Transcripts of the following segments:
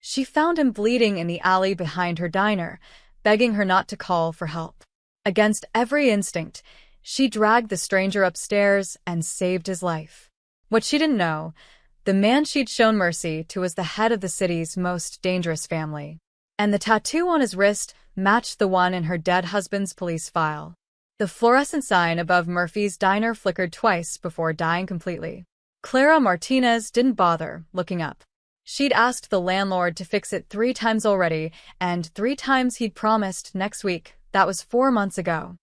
She found him bleeding in the alley behind her diner, begging her not to call for help. Against every instinct, she dragged the stranger upstairs and saved his life. What she didn't know, the man she'd shown mercy to was the head of the city's most dangerous family. And the tattoo on his wrist matched the one in her dead husband's police file. The fluorescent sign above Murphy's diner flickered twice before dying completely. Clara Martinez didn't bother looking up. She'd asked the landlord to fix it 3 times already, and 3 times he'd promised next week. That was 4 months ago.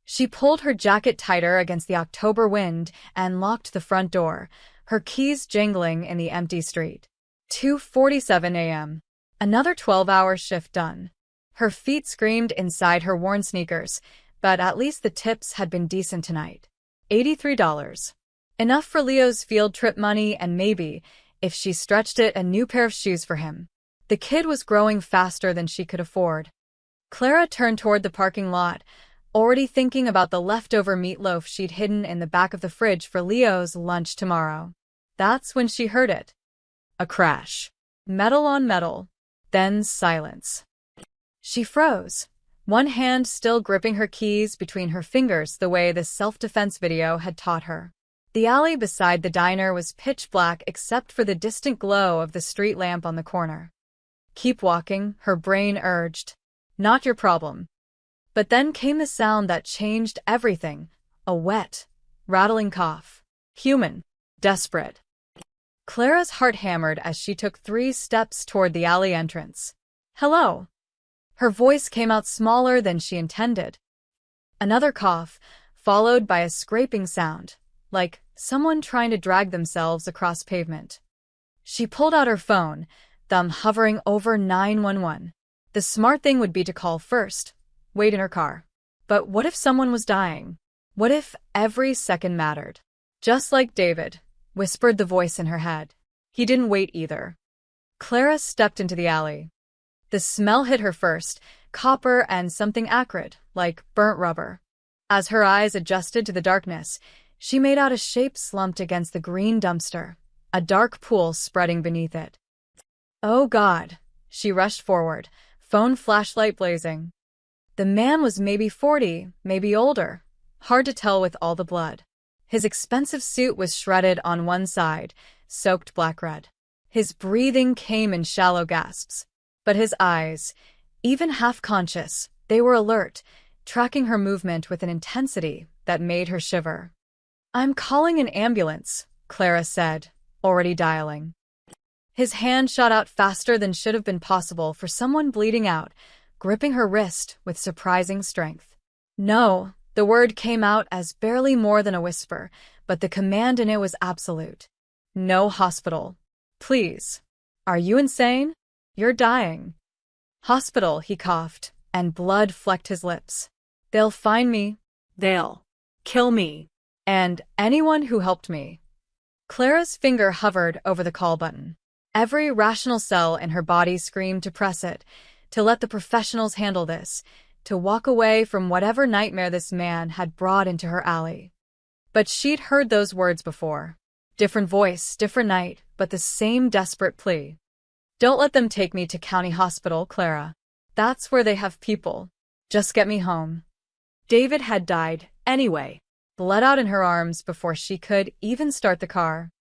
She pulled her jacket tighter against the October wind and locked the front door, her keys jingling in the empty street. 2:47 a.m. Another 12-hour shift done. Her feet screamed inside her worn sneakers, but at least the tips had been decent tonight. $83. Enough for Leo's field trip money and maybe, if she stretched it, a new pair of shoes for him. The kid was growing faster than she could afford. Clara turned toward the parking lot, already thinking about the leftover meatloaf she'd hidden in the back of the fridge for Leo's lunch tomorrow. That's when she heard it. A crash. Metal on metal. Then silence. She froze, one hand still gripping her keys between her fingers the way the self-defense video had taught her. The alley beside the diner was pitch black except for the distant glow of the street lamp on the corner. Keep walking, her brain urged. Not your problem. But then came the sound that changed everything. A wet, rattling cough. Human. Desperate. Clara's heart hammered as she took 3 steps toward the alley entrance. Hello. Her voice came out smaller than she intended. Another cough, followed by a scraping sound, like someone trying to drag themselves across pavement. She pulled out her phone, thumb hovering over 911. The smart thing would be to call first, wait in her car. But what if someone was dying? What if every second mattered? Just like David, whispered the voice in her head. He didn't wait either. Clara stepped into the alley. The smell hit her first, copper and something acrid, like burnt rubber. As her eyes adjusted to the darkness, she made out a shape slumped against the green dumpster, a dark pool spreading beneath it. Oh God, she rushed forward, phone flashlight blazing. The man was maybe 40, maybe older, hard to tell with all the blood. His expensive suit was shredded on one side, soaked black-red. His breathing came in shallow gasps. But his eyes, even half-conscious, they were alert, tracking her movement with an intensity that made her shiver. I'm calling an ambulance, Clara said, already dialing. His hand shot out faster than should have been possible for someone bleeding out, gripping her wrist with surprising strength. No, the word came out as barely more than a whisper, but the command in it was absolute. No hospital. Please. Are you insane? You're dying. Hospital, he coughed, and blood flecked his lips. They'll find me. They'll kill me. And anyone who helped me. Clara's finger hovered over the call button. Every rational cell in her body screamed to press it, to let the professionals handle this, to walk away from whatever nightmare this man had brought into her alley. But she'd heard those words before. Different voice, different night, but the same desperate plea. Don't let them take me to county hospital, Clara. That's where they have people. Just get me home. David had died, anyway, bled out in her arms before she could even start the car.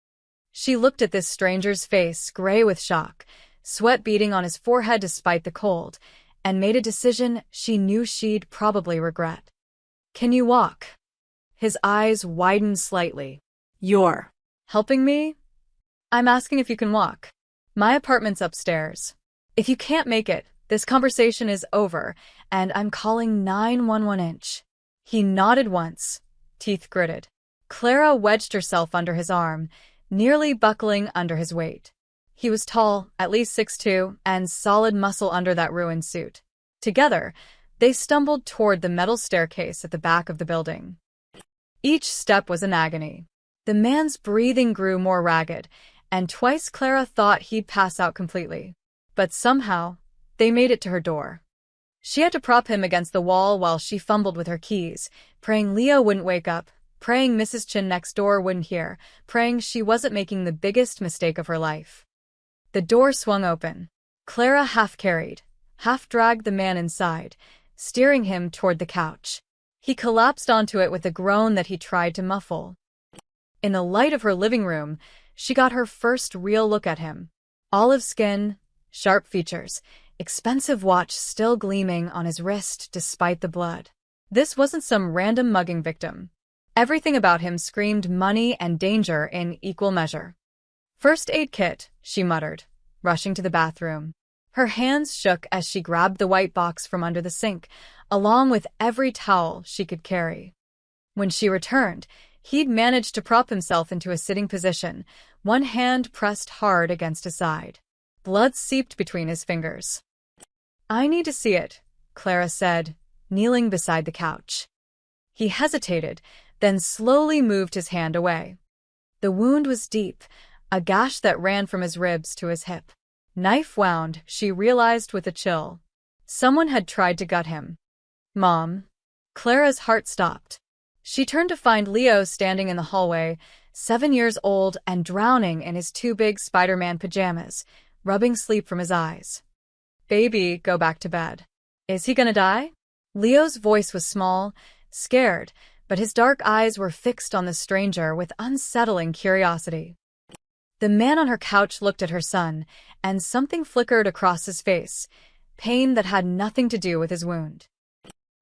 She looked at this stranger's face, gray with shock, sweat beading on his forehead despite the cold, and made a decision she knew she'd probably regret. Can you walk? His eyes widened slightly. You're helping me? I'm asking if you can walk. My apartment's upstairs. If you can't make it, this conversation is over, and I'm calling 911. He nodded once, teeth gritted. Clara wedged herself under his arm, nearly buckling under his weight. He was tall, at least 6'2", and solid muscle under that ruined suit. Together, they stumbled toward the metal staircase at the back of the building. Each step was an agony. The man's breathing grew more ragged, and twice Clara thought he'd pass out completely. But somehow, they made it to her door. She had to prop him against the wall while she fumbled with her keys, praying Leo wouldn't wake up, praying Mrs. Chin next door wouldn't hear, praying she wasn't making the biggest mistake of her life. The door swung open. Clara half carried, half dragged the man inside, steering him toward the couch. He collapsed onto it with a groan that he tried to muffle. In the light of her living room, she got her first real look at him. Olive skin, sharp features, expensive watch still gleaming on his wrist despite the blood. This wasn't some random mugging victim. Everything about him screamed money and danger in equal measure. "First aid kit," she muttered, rushing to the bathroom. Her hands shook as she grabbed the white box from under the sink, along with every towel she could carry. When she returned, he'd managed to prop himself into a sitting position, one hand pressed hard against his side. Blood seeped between his fingers. "I need to see it," Clara said, kneeling beside the couch. He hesitated, then slowly moved his hand away. The wound was deep, a gash that ran from his ribs to his hip. Knife wound, she realized with a chill. Someone had tried to gut him. "Mom." Clara's heart stopped. She turned to find Leo standing in the hallway, 7 years old and drowning in his two big Spider-Man pajamas, rubbing sleep from his eyes. "Baby, go back to bed." "Is he gonna die?" Leo's voice was small, scared, but his dark eyes were fixed on the stranger with unsettling curiosity. The man on her couch looked at her son, and something flickered across his face, pain that had nothing to do with his wound.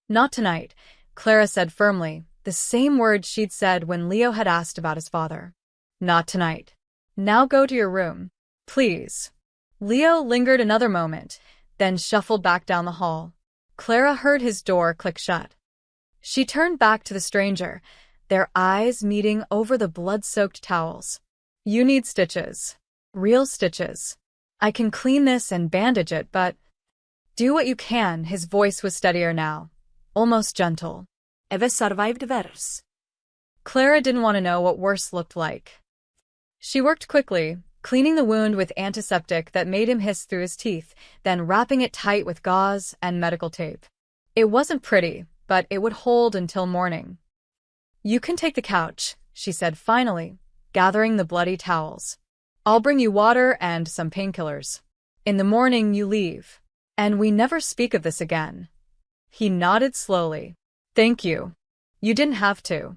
"Not tonight," Clara said firmly, the same words she'd said when Leo had asked about his father. "Not tonight. Now go to your room. Please." Leo lingered another moment, then shuffled back down the hall. Clara heard his door click shut. She turned back to the stranger, their eyes meeting over the blood-soaked towels. "You need stitches. Real stitches. I can clean this and bandage it, but—" "Do what you can," his voice was steadier now, almost gentle. "I've survived worse." Clara didn't want to know what worse looked like. She worked quickly, cleaning the wound with antiseptic that made him hiss through his teeth, then wrapping it tight with gauze and medical tape. It wasn't pretty, but it would hold until morning. "You can take the couch," she said finally, gathering the bloody towels. "I'll bring you water and some painkillers. In the morning you leave. And we never speak of this again." He nodded slowly. "Thank you. You didn't have to."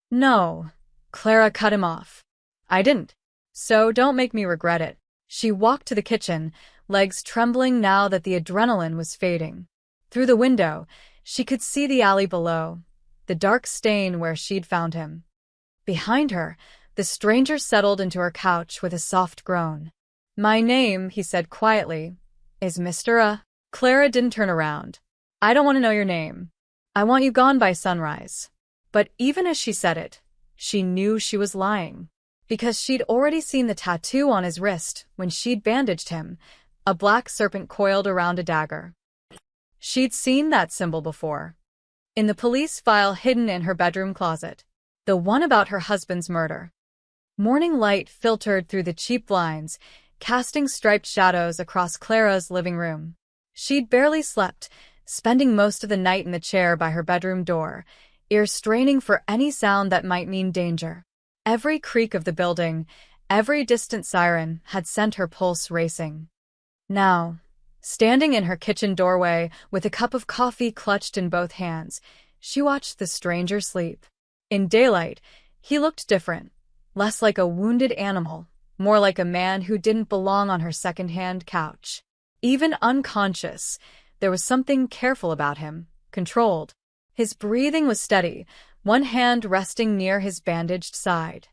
"No." Clara cut him off. "I didn't. So don't make me regret it." She walked to the kitchen, legs trembling now that the adrenaline was fading. Through the window, she could see the alley below, the dark stain where she'd found him. Behind her, the stranger settled into her couch with a soft groan. "My name," he said quietly, "is Mr. Clara didn't turn around. "I don't want to know your name. I want you gone by sunrise." But even as she said it, she knew she was lying. Because she'd already seen the tattoo on his wrist when she'd bandaged him, a black serpent coiled around a dagger. She'd seen that symbol before. In the police file hidden in her bedroom closet. The one about her husband's murder. Morning light filtered through the cheap blinds, casting striped shadows across Clara's living room. She'd barely slept, spending most of the night in the chair by her bedroom door, ears straining for any sound that might mean danger. Every creak of the building, every distant siren had sent her pulse racing. Now, standing in her kitchen doorway with a cup of coffee clutched in both hands, she watched the stranger sleep. In daylight, he looked different, less like a wounded animal, more like a man who didn't belong on her second-hand couch. Even unconscious, there was something careful about him, controlled. His breathing was steady, one hand resting near his bandaged side.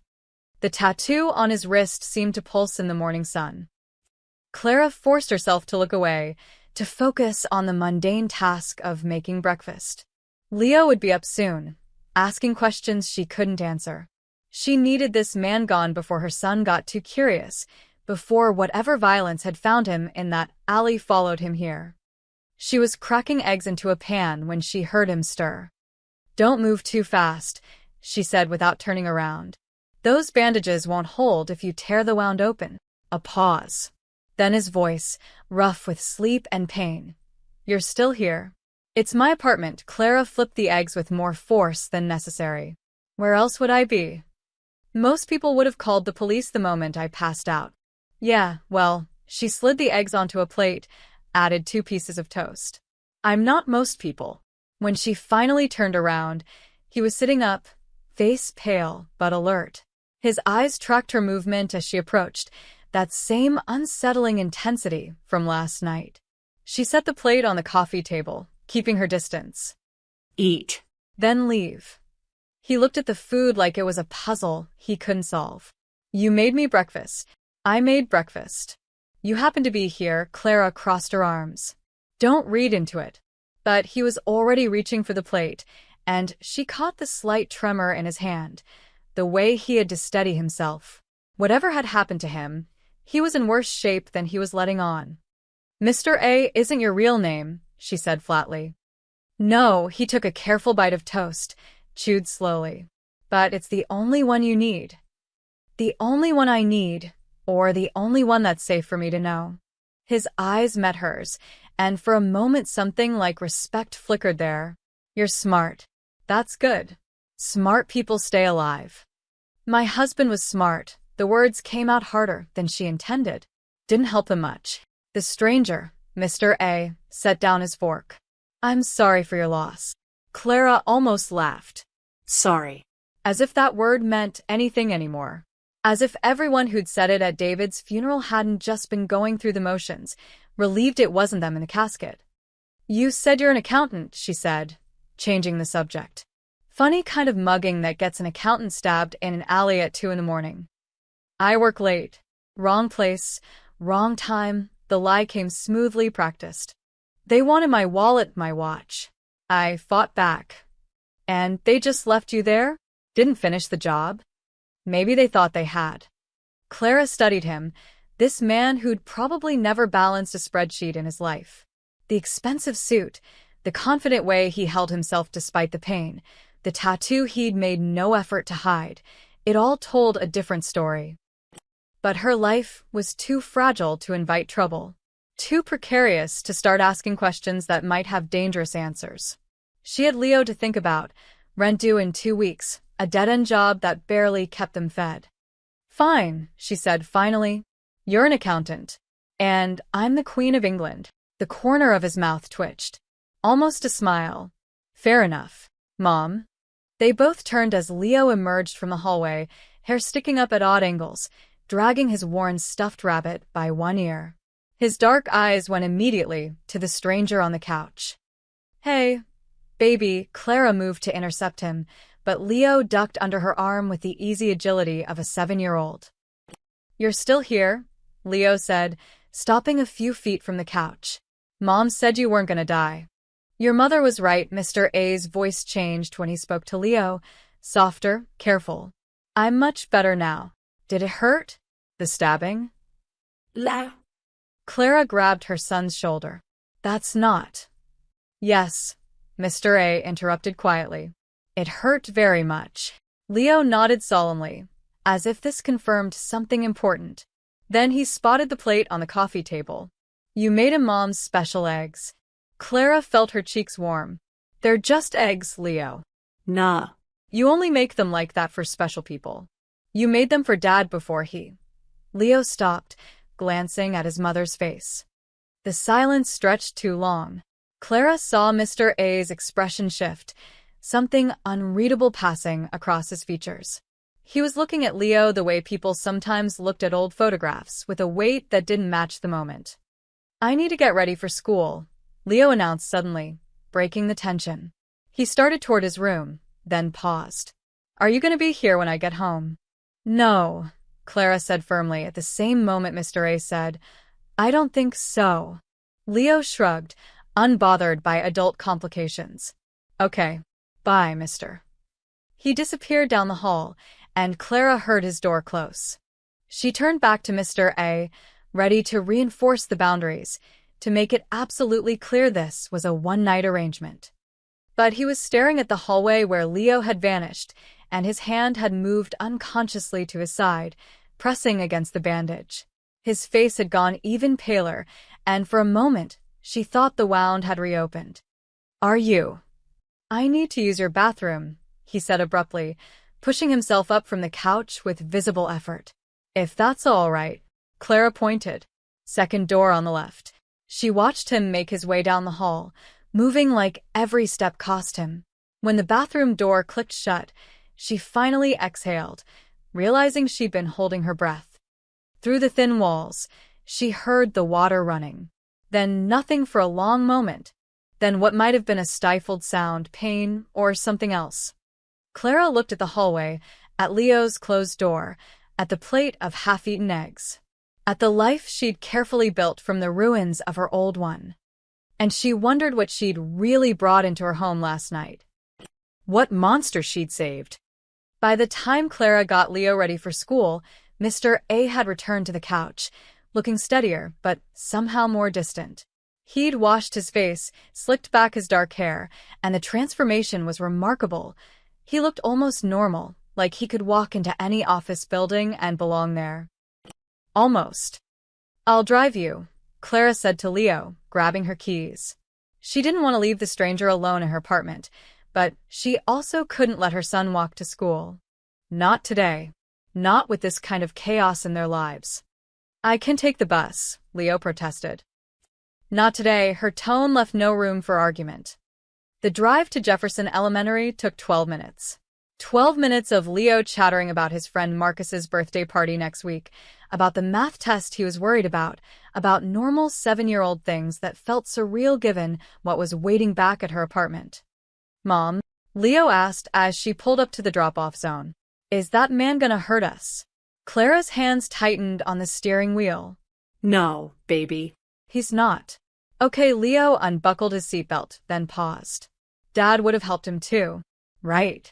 The tattoo on his wrist seemed to pulse in the morning sun. Clara forced herself to look away, to focus on the mundane task of making breakfast. Leo would be up soon, asking questions she couldn't answer. She needed this man gone before her son got too curious, before whatever violence had found him in that alley followed him here. She was cracking eggs into a pan when she heard him stir. "Don't move too fast," she said without turning around. "Those bandages won't hold if you tear the wound open." A pause. Then his voice, rough with sleep and pain. "You're still here." "It's my apartment." Clara flipped the eggs with more force than necessary. "Where else would I be? Most people would have called the police the moment I passed out." "Yeah, well, She slid the eggs onto a plate, added 2 pieces of toast. I'm not most people. When she finally turned around, he was sitting up, face pale but alert. His eyes tracked her movement as she approached, that same unsettling intensity from last night. She set the plate on the coffee table, keeping her distance. Eat. Then leave. He looked at the food like it was a puzzle he couldn't solve. You made me breakfast. I made breakfast. You happened to be here. Clara crossed her arms. Don't read into it. But he was already reaching for the plate, and she caught the slight tremor in his hand, the way he had to steady himself. Whatever had happened to him, he was in worse shape than he was letting on. Mr. A isn't your real name, she said flatly. No, he took a careful bite of toast, chewed slowly. But it's the only one you need. The only one I need, or the only one that's safe for me to know. His eyes met hers, and for a moment something like respect flickered there. You're smart. That's good. Smart people stay alive. My husband was smart. The words came out harder than she intended. Didn't help him much. The stranger, Mr. A, set down his fork. I'm sorry for your loss. Clara almost laughed. Sorry. As if that word meant anything anymore. As if everyone who'd said it at David's funeral hadn't just been going through the motions, relieved it wasn't them in the casket. You said you're an accountant, she said, changing the subject. Funny kind of mugging that gets an accountant stabbed in an alley at 2 a.m. I work late. Wrong place, wrong time. The lie came smoothly practiced. They wanted my wallet, my watch. I fought back. And they just left you there? Didn't finish the job? Maybe they thought they had. Clara studied him, this man who'd probably never balanced a spreadsheet in his life. The expensive suit, the confident way he held himself despite the pain, the tattoo he'd made no effort to hide, it all told a different story. But her life was too fragile to invite trouble, too precarious to start asking questions that might have dangerous answers. She had Leo to think about, rent due in 2 weeks, a dead-end job that barely kept them fed. Fine, she said finally. You're an accountant. And I'm the Queen of England. The corner of his mouth twitched. Almost a smile. Fair enough, Mom. They both turned as Leo emerged from the hallway, hair sticking up at odd angles, dragging his worn stuffed rabbit by one ear. His dark eyes went immediately to the stranger on the couch. Hey, baby, Clara moved to intercept him, but Leo ducked under her arm with the easy agility of a 7-year-old. You're still here, Leo said, stopping a few feet from the couch. Mom said you weren't gonna die. Your mother was right. Mr. A's voice changed when he spoke to Leo, softer, careful. I'm much better now. Did it hurt? The stabbing? La. Clara grabbed her son's shoulder. That's not. Yes, Mr. A interrupted quietly. It hurt very much. Leo nodded solemnly, as if this confirmed something important. Then he spotted the plate on the coffee table. You made him Mom's special eggs. Clara felt her cheeks warm. They're just eggs, Leo. Nah. You only make them like that for special people. You made them for Dad before he. Leo stopped, glancing at his mother's face. The silence stretched too long. Clara saw Mr. A's expression shift, something unreadable passing across his features. He was looking at Leo the way people sometimes looked at old photographs, with a weight that didn't match the moment. I need to get ready for school, Leo announced suddenly, breaking the tension. He started toward his room, then paused. Are you going to be here when I get home? No, Clara said firmly. At the same moment Mr. A said, I don't think so. Leo shrugged, unbothered by adult complications. Okay, bye, mister. He disappeared down the hall, and Clara heard his door close. She turned back to Mr. A, ready to reinforce the boundaries, to make it absolutely clear this was a one-night arrangement. But he was staring at the hallway where Leo had vanished, and his hand had moved unconsciously to his side, pressing against the bandage. His face had gone even paler, and for a moment, she thought the wound had reopened. Are you? I need to use your bathroom, he said abruptly, pushing himself up from the couch with visible effort. If that's all right, Clara pointed. Second door on the left. She watched him make his way down the hall, moving like every step cost him. When the bathroom door clicked shut, she finally exhaled, realizing she'd been holding her breath. Through the thin walls, she heard the water running. Then nothing for a long moment. Then what might have been a stifled sound, pain, or something else. Clara looked at the hallway, at Leo's closed door, at the plate of half-eaten eggs, at the life she'd carefully built from the ruins of her old one. And she wondered what she'd really brought into her home last night. What monster she'd saved. By the time Clara got Leo ready for school, Mr. A had returned to the couch, looking steadier, but somehow more distant. He'd washed his face, slicked back his dark hair, and the transformation was remarkable. He looked almost normal, like he could walk into any office building and belong there. Almost. "I'll drive you," Clara said to Leo, grabbing her keys. She didn't want to leave the stranger alone in her apartment, but she also couldn't let her son walk to school. Not today. Not with this kind of chaos in their lives. "I can take the bus," Leo protested. Not today. Her tone left no room for argument. The drive to Jefferson Elementary took 12 minutes. 12 minutes of Leo chattering about his friend Marcus's birthday party next week, about the math test he was worried about normal 7-year-old things that felt surreal given what was waiting back at her apartment. "Mom," Leo asked as she pulled up to the drop-off zone, "is that man gonna hurt us?" Clara's hands tightened on the steering wheel. No, baby. "He's not." Okay, Leo unbuckled his seatbelt, then paused. Dad would have helped him too, right?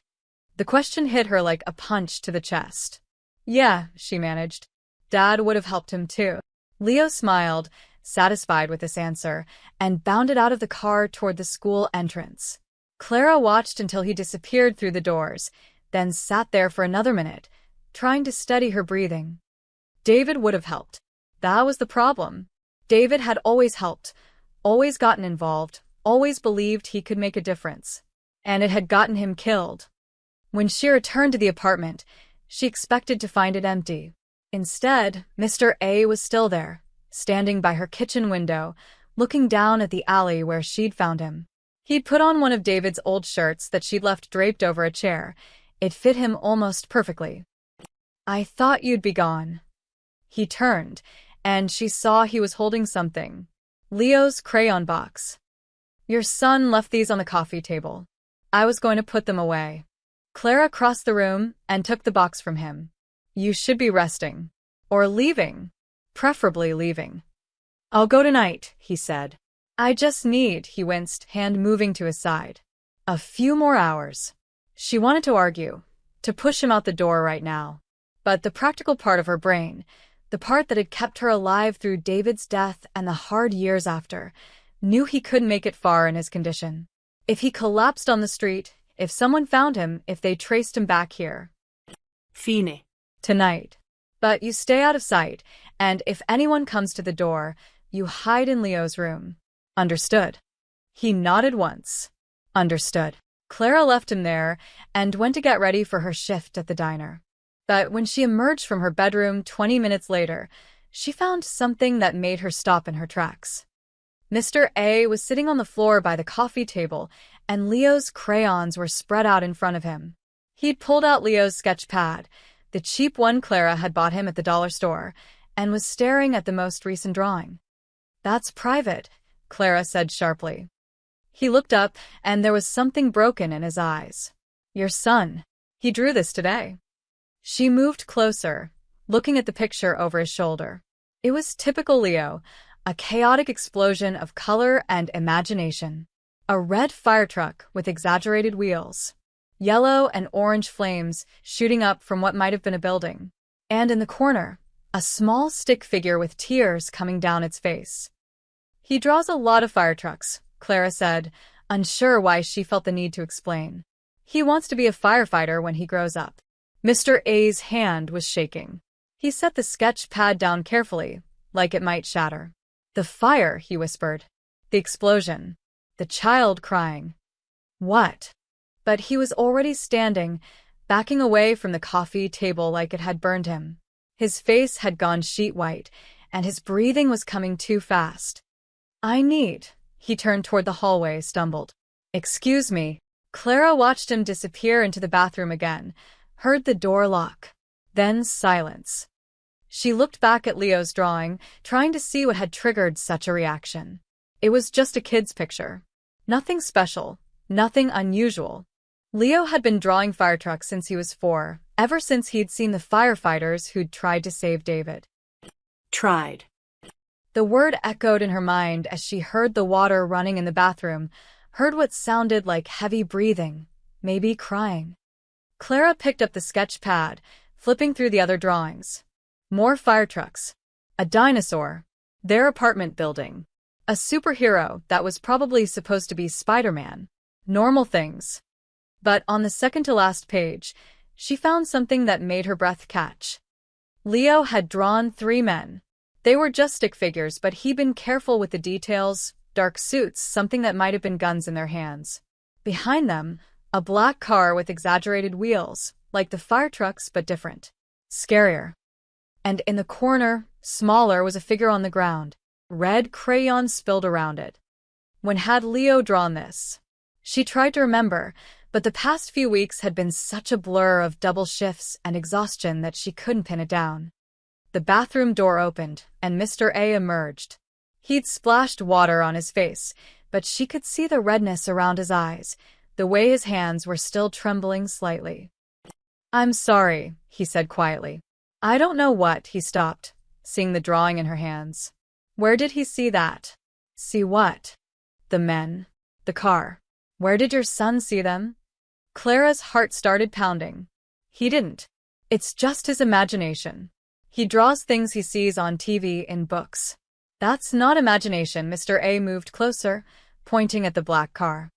The question hit her like a punch to the chest. "Yeah," she managed. "Dad would have helped him too." Leo smiled, satisfied with this answer, and bounded out of the car toward the school entrance. Clara watched until he disappeared through the doors, then sat there for another minute, trying to steady her breathing. David would have helped. That was the problem. David had always helped, always gotten involved, always believed he could make a difference. And it had gotten him killed. When she returned to the apartment, she expected to find it empty. Instead, Mr. A was still there, standing by her kitchen window, looking down at the alley where she'd found him. He'd put on one of David's old shirts that she'd left draped over a chair. It fit him almost perfectly. "I thought you'd be gone." He turned, and she saw he was holding something. Leo's crayon box. "Your son left these on the coffee table. I was going to put them away." Clara crossed the room and took the box from him. "You should be resting. Or leaving. Preferably leaving." "I'll go tonight," he said. "I just need," he winced, hand moving to his side. "A few more hours." She wanted to argue, to push him out the door right now. But the practical part of her brain, the part that had kept her alive through David's death and the hard years after, knew he couldn't make it far in his condition. If he collapsed on the street, if someone found him, if they traced him back here. Fine. Tonight. But you stay out of sight, and if anyone comes to the door, you hide in Leo's room. Understood? He nodded once. Understood. Clara left him there and went to get ready for her shift at the diner. But when she emerged from her bedroom 20 minutes later, she found something that made her stop in her tracks. Mr. A was sitting on the floor by the coffee table, and Leo's crayons were spread out in front of him. He'd pulled out Leo's sketch pad, the cheap one Clara had bought him at the dollar store, and was staring at the most recent drawing. "That's private," Clara said sharply. He looked up, and there was something broken in his eyes. "Your son. He drew this today." She moved closer, looking at the picture over his shoulder. It was typical Leo, a chaotic explosion of color and imagination. A red fire truck with exaggerated wheels. Yellow and orange flames shooting up from what might have been a building. And in the corner, a small stick figure with tears coming down its face. "He draws a lot of fire trucks," Clara said, unsure why she felt the need to explain. "He wants to be a firefighter when he grows up." Mr. A's hand was shaking. He set the sketch pad down carefully, like it might shatter. "The fire," he whispered. "The explosion. The child crying." "What?" But he was already standing, backing away from the coffee table like it had burned him. His face had gone sheet white, and his breathing was coming too fast. He turned toward the hallway, stumbled. Excuse me. Clara watched him disappear into the bathroom again, heard the door lock. Then silence. She looked back at Leo's drawing, trying to see what had triggered such a reaction. It was just a kid's picture. Nothing special, nothing unusual. Leo had been drawing fire trucks since he was 4, ever since he'd seen the firefighters who'd tried to save David. Tried. The word echoed in her mind as she heard the water running in the bathroom, heard what sounded like heavy breathing, maybe crying. Clara picked up the sketch pad, flipping through the other drawings. More fire trucks. A dinosaur. Their apartment building. A superhero that was probably supposed to be Spider-Man. Normal things. But on the second-to-last page, she found something that made her breath catch. Leo had drawn 3 men. They were just stick figures, but he'd been careful with the details, dark suits, something that might have been guns in their hands. Behind them, a black car with exaggerated wheels, like the fire trucks but different. Scarier. And in the corner, smaller, was a figure on the ground. Red crayon spilled around it. When had Leo drawn this? She tried to remember, but the past few weeks had been such a blur of double shifts and exhaustion that she couldn't pin it down. The bathroom door opened, and Mr. A emerged. He'd splashed water on his face, but she could see the redness around his eyes, the way his hands were still trembling slightly. "I'm sorry," he said quietly. "I don't know what." He stopped, seeing the drawing in her hands. Where did he see that? See what? The men. The car. Where did your son see them? Clara's heart started pounding. He didn't. It's just his imagination. He draws things he sees on TV, in books. That's not imagination. Mr. A moved closer, pointing at the black car.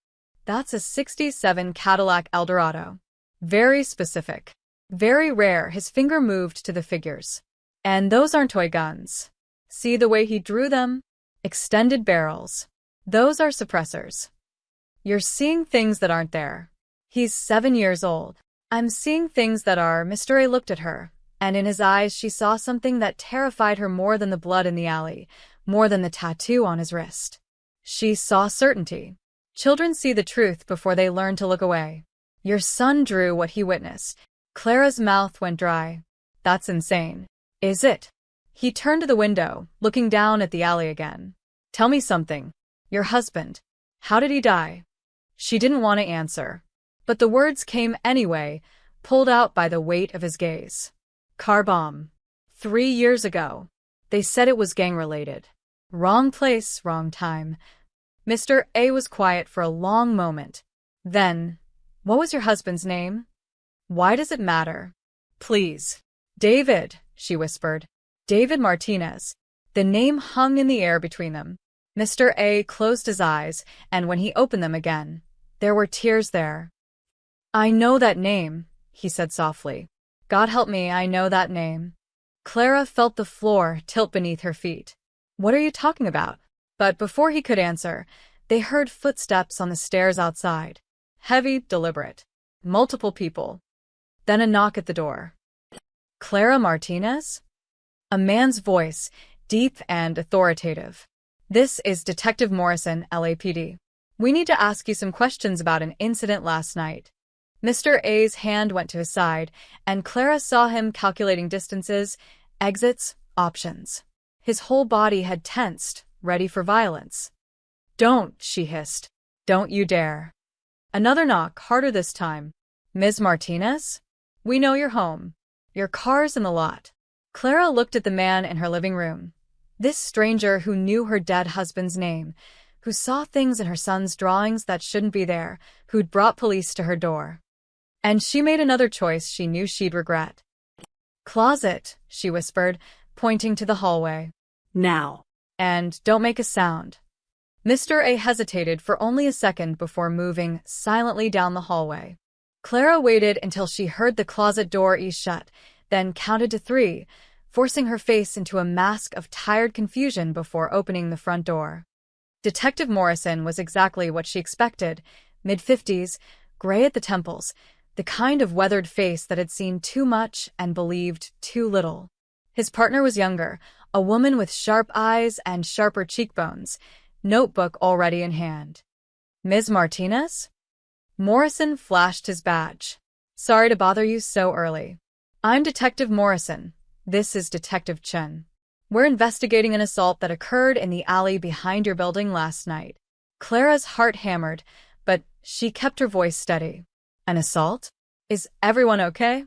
That's a '67 Cadillac Eldorado. Very specific. Very rare. His finger moved to the figures. And those aren't toy guns. See the way he drew them? Extended barrels. Those are suppressors. You're seeing things that aren't there. He's 7 years old. I'm seeing things that are. Mr. A looked at her, and in his eyes she saw something that terrified her more than the blood in the alley, more than the tattoo on his wrist. She saw certainty. Children see the truth before they learn to look away. Your son drew what he witnessed. Clara's mouth went dry. That's insane. Is it? He turned to the window, looking down at the alley again. Tell me something. Your husband. How did he die? She didn't want to answer, but the words came anyway, pulled out by the weight of his gaze. Car bomb. 3 years ago. They said it was gang-related. Wrong place, wrong time. Mr. A was quiet for a long moment. Then, what was your husband's name? Why does it matter? Please. David, she whispered. David Martinez. The name hung in the air between them. Mr. A closed his eyes, and when he opened them again, there were tears there. I know that name, he said softly. God help me, I know that name. Clara felt the floor tilt beneath her feet. What are you talking about? But before he could answer, they heard footsteps on the stairs outside. Heavy, deliberate. Multiple people. Then a knock at the door. Clara Martinez? A man's voice, deep and authoritative. This is Detective Morrison, LAPD. We need to ask you some questions about an incident last night. Mr. A's hand went to his side, and Clara saw him calculating distances, exits, options. His whole body had tensed, ready for violence. Don't, she hissed. Don't you dare. Another knock, harder this time. Ms. Martinez? We know you're home. Your car's in the lot. Clara looked at the man in her living room. This stranger who knew her dead husband's name, who saw things in her son's drawings that shouldn't be there, who'd brought police to her door. And she made another choice she knew she'd regret. Closet, she whispered, pointing to the hallway. Now. And don't make a sound. Mr. A hesitated for only a second before moving silently down the hallway. Clara waited until she heard the closet door ease shut, then counted to 3, forcing her face into a mask of tired confusion before opening the front door. Detective Morrison was exactly what she expected, mid-50s, gray at the temples, the kind of weathered face that had seen too much and believed too little. His partner was younger, A woman with sharp eyes and sharper cheekbones, notebook already in hand. Ms. Martinez? Morrison flashed his badge. Sorry to bother you so early. I'm Detective Morrison. This is Detective Chen. We're investigating an assault that occurred in the alley behind your building last night. Clara's heart hammered, but she kept her voice steady. An assault? Is everyone okay?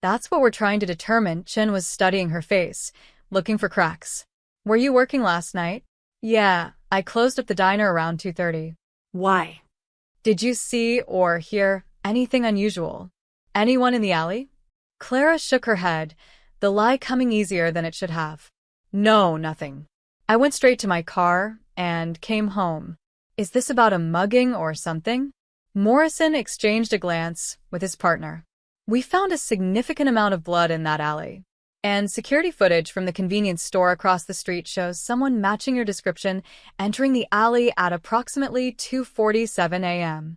That's what we're trying to determine. Chen was studying her face, looking for cracks. Were you working last night? Yeah, I closed up the diner around 2:30. Why? Did you see or hear anything unusual? Anyone in the alley? Clara shook her head, the lie coming easier than it should have. No, nothing. I went straight to my car and came home. Is this about a mugging or something? Morrison exchanged a glance with his partner. We found a significant amount of blood in that alley. And security footage from the convenience store across the street shows someone matching your description entering the alley at approximately 2:47 a.m.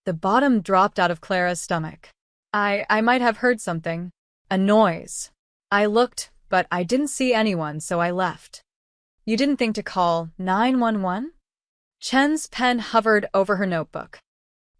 The bottom dropped out of Clara's stomach. I might have heard something. A noise. I looked, but I didn't see anyone, so I left. You didn't think to call 911? Chen's pen hovered over her notebook.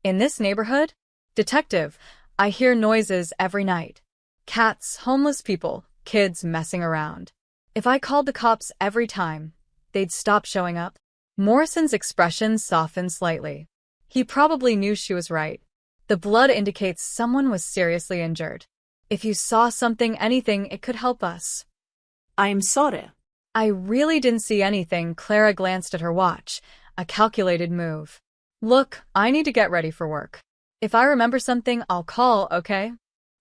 In this neighborhood? Detective, I hear noises every night. Cats, homeless people, kids messing around. If I called the cops every time, they'd stop showing up. Morrison's expression softened slightly. He probably knew she was right. The blood indicates someone was seriously injured. If you saw something, anything, it could help us. I'm sorry. I really didn't see anything. Clara glanced at her watch, a calculated move. Look, I need to get ready for work. If I remember something, I'll call, okay?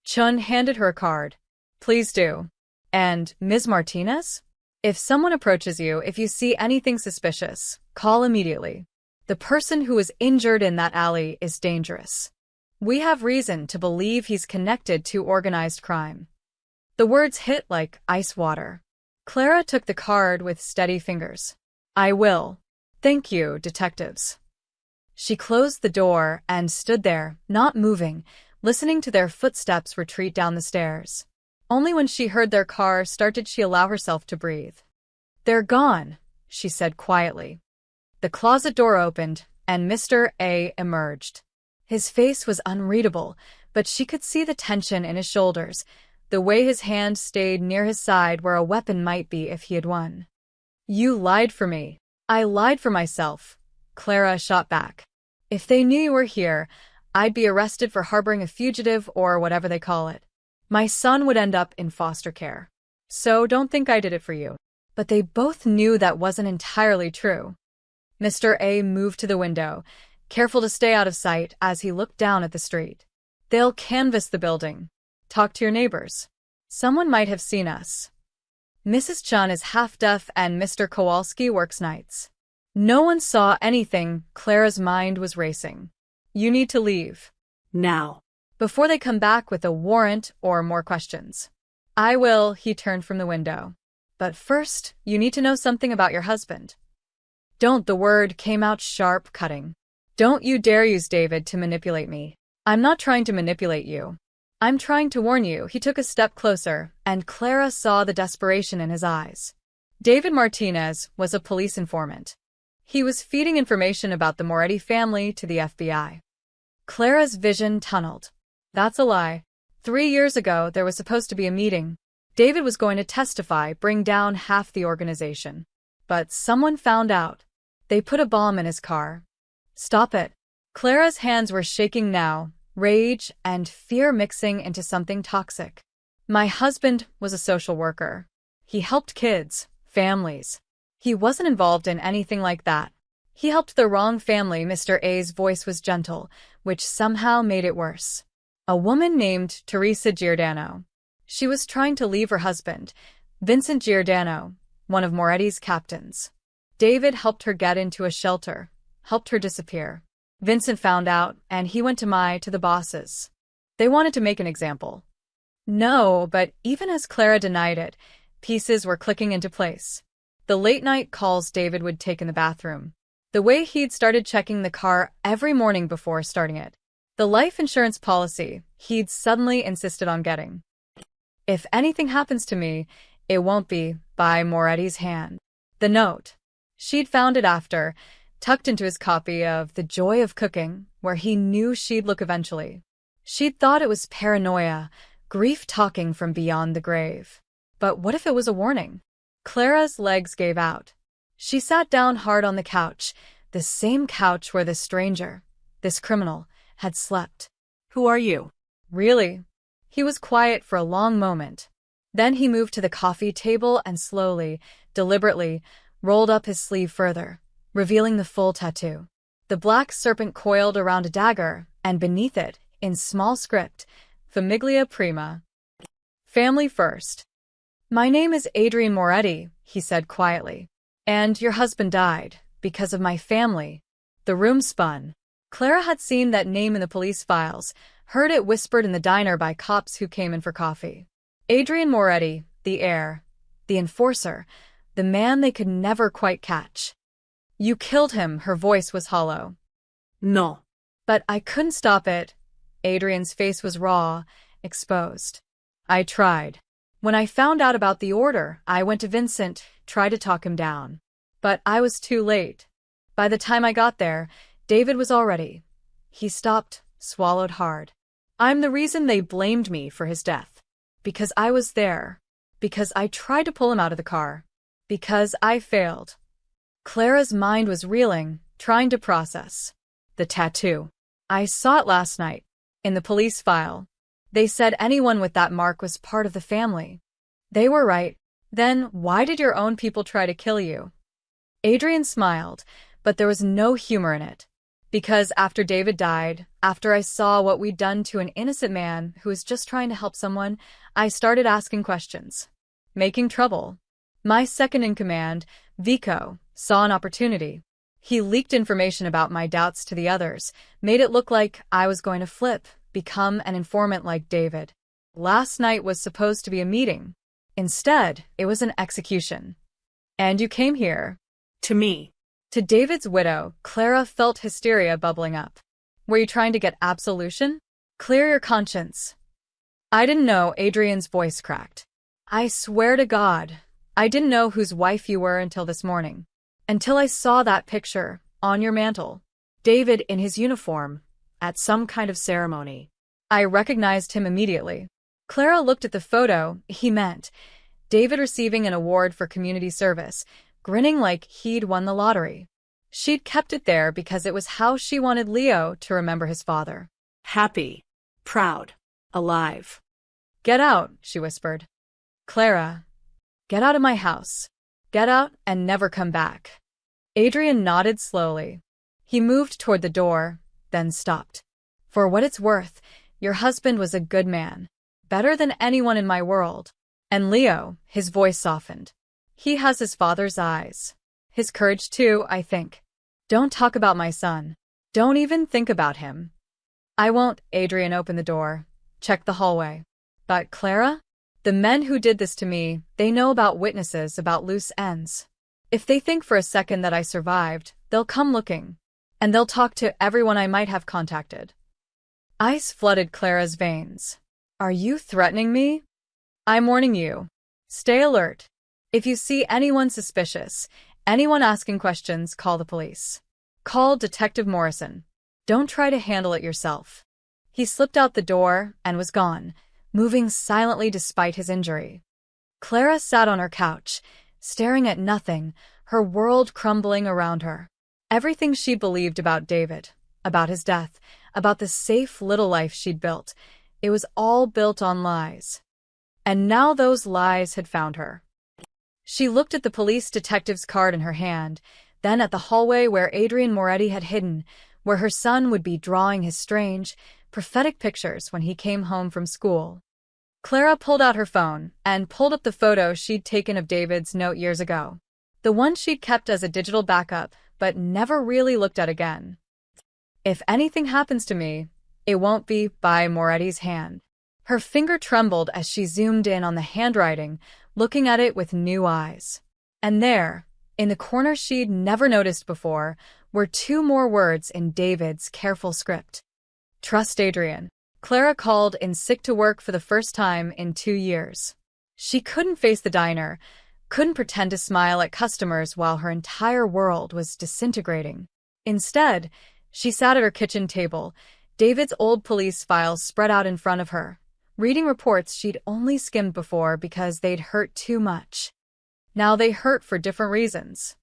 Chun handed her a card. Please do. And, Ms. Martinez? If someone approaches you, if you see anything suspicious, call immediately. The person who was injured in that alley is dangerous. We have reason to believe he's connected to organized crime. The words hit like ice water. Clara took the card with steady fingers. I will. Thank you, detectives. She closed the door and stood there, not moving, listening to their footsteps retreat down the stairs. Only when she heard their car start did she allow herself to breathe. They're gone, she said quietly. The closet door opened, and Mr. A emerged. His face was unreadable, but she could see the tension in his shoulders, the way his hand stayed near his side where a weapon might be if he had won. You lied for me. I lied for myself, Clara shot back. If they knew you were here, I'd be arrested for harboring a fugitive or whatever they call it. My son would end up in foster care. So don't think I did it for you. But they both knew that wasn't entirely true. Mr. A moved to the window, careful to stay out of sight as he looked down at the street. They'll canvass the building. Talk to your neighbors. Someone might have seen us. Mrs. Chun is half-deaf and Mr. Kowalski works nights. No one saw anything. Clara's mind was racing. You need to leave. Now. Before they come back with a warrant or more questions. I will, he turned from the window. But first, you need to know something about your husband. Don't, the word came out sharp, cutting. Don't you dare use David to manipulate me. I'm not trying to manipulate you. I'm trying to warn you. He took a step closer, and Clara saw the desperation in his eyes. David Martinez was a police informant. He was feeding information about the Moretti family to the FBI. Clara's vision tunneled. That's a lie. 3 years ago, there was supposed to be a meeting. David was going to testify, bring down half the organization. But someone found out. They put a bomb in his car. Stop it. Clara's hands were shaking now, rage and fear mixing into something toxic. My husband was a social worker. He helped kids, families. He wasn't involved in anything like that. He helped the wrong family. Mr. A's voice was gentle, which somehow made it worse. A woman named Teresa Giordano. She was trying to leave her husband, Vincent Giordano, one of Moretti's captains. David helped her get into a shelter, helped her disappear. Vincent found out, and he went to the bosses. They wanted to make an example. No, but even as Clara denied it, pieces were clicking into place. The late-night calls David would take in the bathroom. The way he'd started checking the car every morning before starting it. The life insurance policy he'd suddenly insisted on getting. If anything happens to me, It won't be, by Moretti's hand. The note. She'd found it after, tucked into his copy of The Joy of Cooking, where he knew she'd look eventually. She'd thought it was paranoia, grief talking from beyond the grave. But what if it was a warning? Clara's legs gave out. She sat down hard on the couch, the same couch where this stranger, this criminal, had slept. Who are you? Really? He was quiet for a long moment. Then he moved to the coffee table and slowly, deliberately, rolled up his sleeve further, revealing the full tattoo. The black serpent coiled around a dagger, and beneath it, in small script, Famiglia Prima. Family first. My name is Adrian Moretti, he said quietly. And your husband died, because of my family. The room spun. Clara had seen that name in the police files, heard it whispered in the diner by cops who came in for coffee. Adrian Moretti, the heir, the enforcer, the man they could never quite catch. You killed him, her voice was hollow. No. But I couldn't stop it. Adrian's face was raw, exposed. I tried. When I found out about the order, I went to Vincent, tried to talk him down. But I was too late. By the time I got there, David was already. He stopped, swallowed hard. I'm the reason they blamed me for his death. Because I was there. Because I tried to pull him out of the car. Because I failed. Clara's mind was reeling, trying to process. The tattoo. I saw it last night. In the police file. They said anyone with that mark was part of the family. They were right. Then why did your own people try to kill you? Adrian smiled, but there was no humor in it. Because after David died, after I saw what we'd done to an innocent man who was just trying to help someone, I started asking questions. Making trouble. My second in command, Vico, saw an opportunity. He leaked information about my doubts to the others, made it look like I was going to flip, become an informant like David. Last night was supposed to be a meeting. Instead, it was an execution. And you came here. To me. To David's widow, Clara felt hysteria bubbling up. Were you trying to get absolution? Clear your conscience. I didn't know, Adrian's voice cracked. I swear to God, I didn't know whose wife you were until this morning. Until I saw that picture, on your mantle. David in his uniform, at some kind of ceremony. I recognized him immediately. Clara looked at the photo, he meant. David receiving an award for community service, grinning like he'd won the lottery. She'd kept it there because it was how she wanted Leo to remember his father. Happy. Proud. Alive. Get out, she whispered. Clara. Get out of my house. Get out and never come back. Adrian nodded slowly. He moved toward the door, then stopped. For what it's worth, your husband was a good man. Better than anyone in my world. And Leo, his voice softened. He has his father's eyes. His courage too, I think. Don't talk about my son. Don't even think about him. I won't. Adrian opened the door. Checked the hallway. But Clara? The men who did this to me, they know about witnesses, about loose ends. If they think for a second that I survived, they'll come looking. And they'll talk to everyone I might have contacted. Ice flooded Clara's veins. Are you threatening me? I'm warning you. Stay alert. If you see anyone suspicious, anyone asking questions, call the police. Call Detective Morrison. Don't try to handle it yourself. He slipped out the door and was gone, moving silently despite his injury. Clara sat on her couch, staring at nothing, her world crumbling around her. Everything she'd believed about David, about his death, about the safe little life she'd built, it was all built on lies. And now those lies had found her. She looked at the police detective's card in her hand, then at the hallway where Adrian Moretti had hidden, where her son would be drawing his strange, prophetic pictures when he came home from school. Clara pulled out her phone and pulled up the photo she'd taken of David's note years ago. The one she'd kept as a digital backup, but never really looked at again. If anything happens to me, it won't be by Moretti's hand. Her finger trembled as she zoomed in on the handwriting, looking at it with new eyes. And there, in the corner she'd never noticed before, were two more words in David's careful script. Trust Adrian. Clara called in sick to work for the first time in 2 years. She couldn't face the diner, couldn't pretend to smile at customers while her entire world was disintegrating. Instead, she sat at her kitchen table, David's old police files spread out in front of her, reading reports she'd only skimmed before because they'd hurt too much. Now they hurt for different reasons.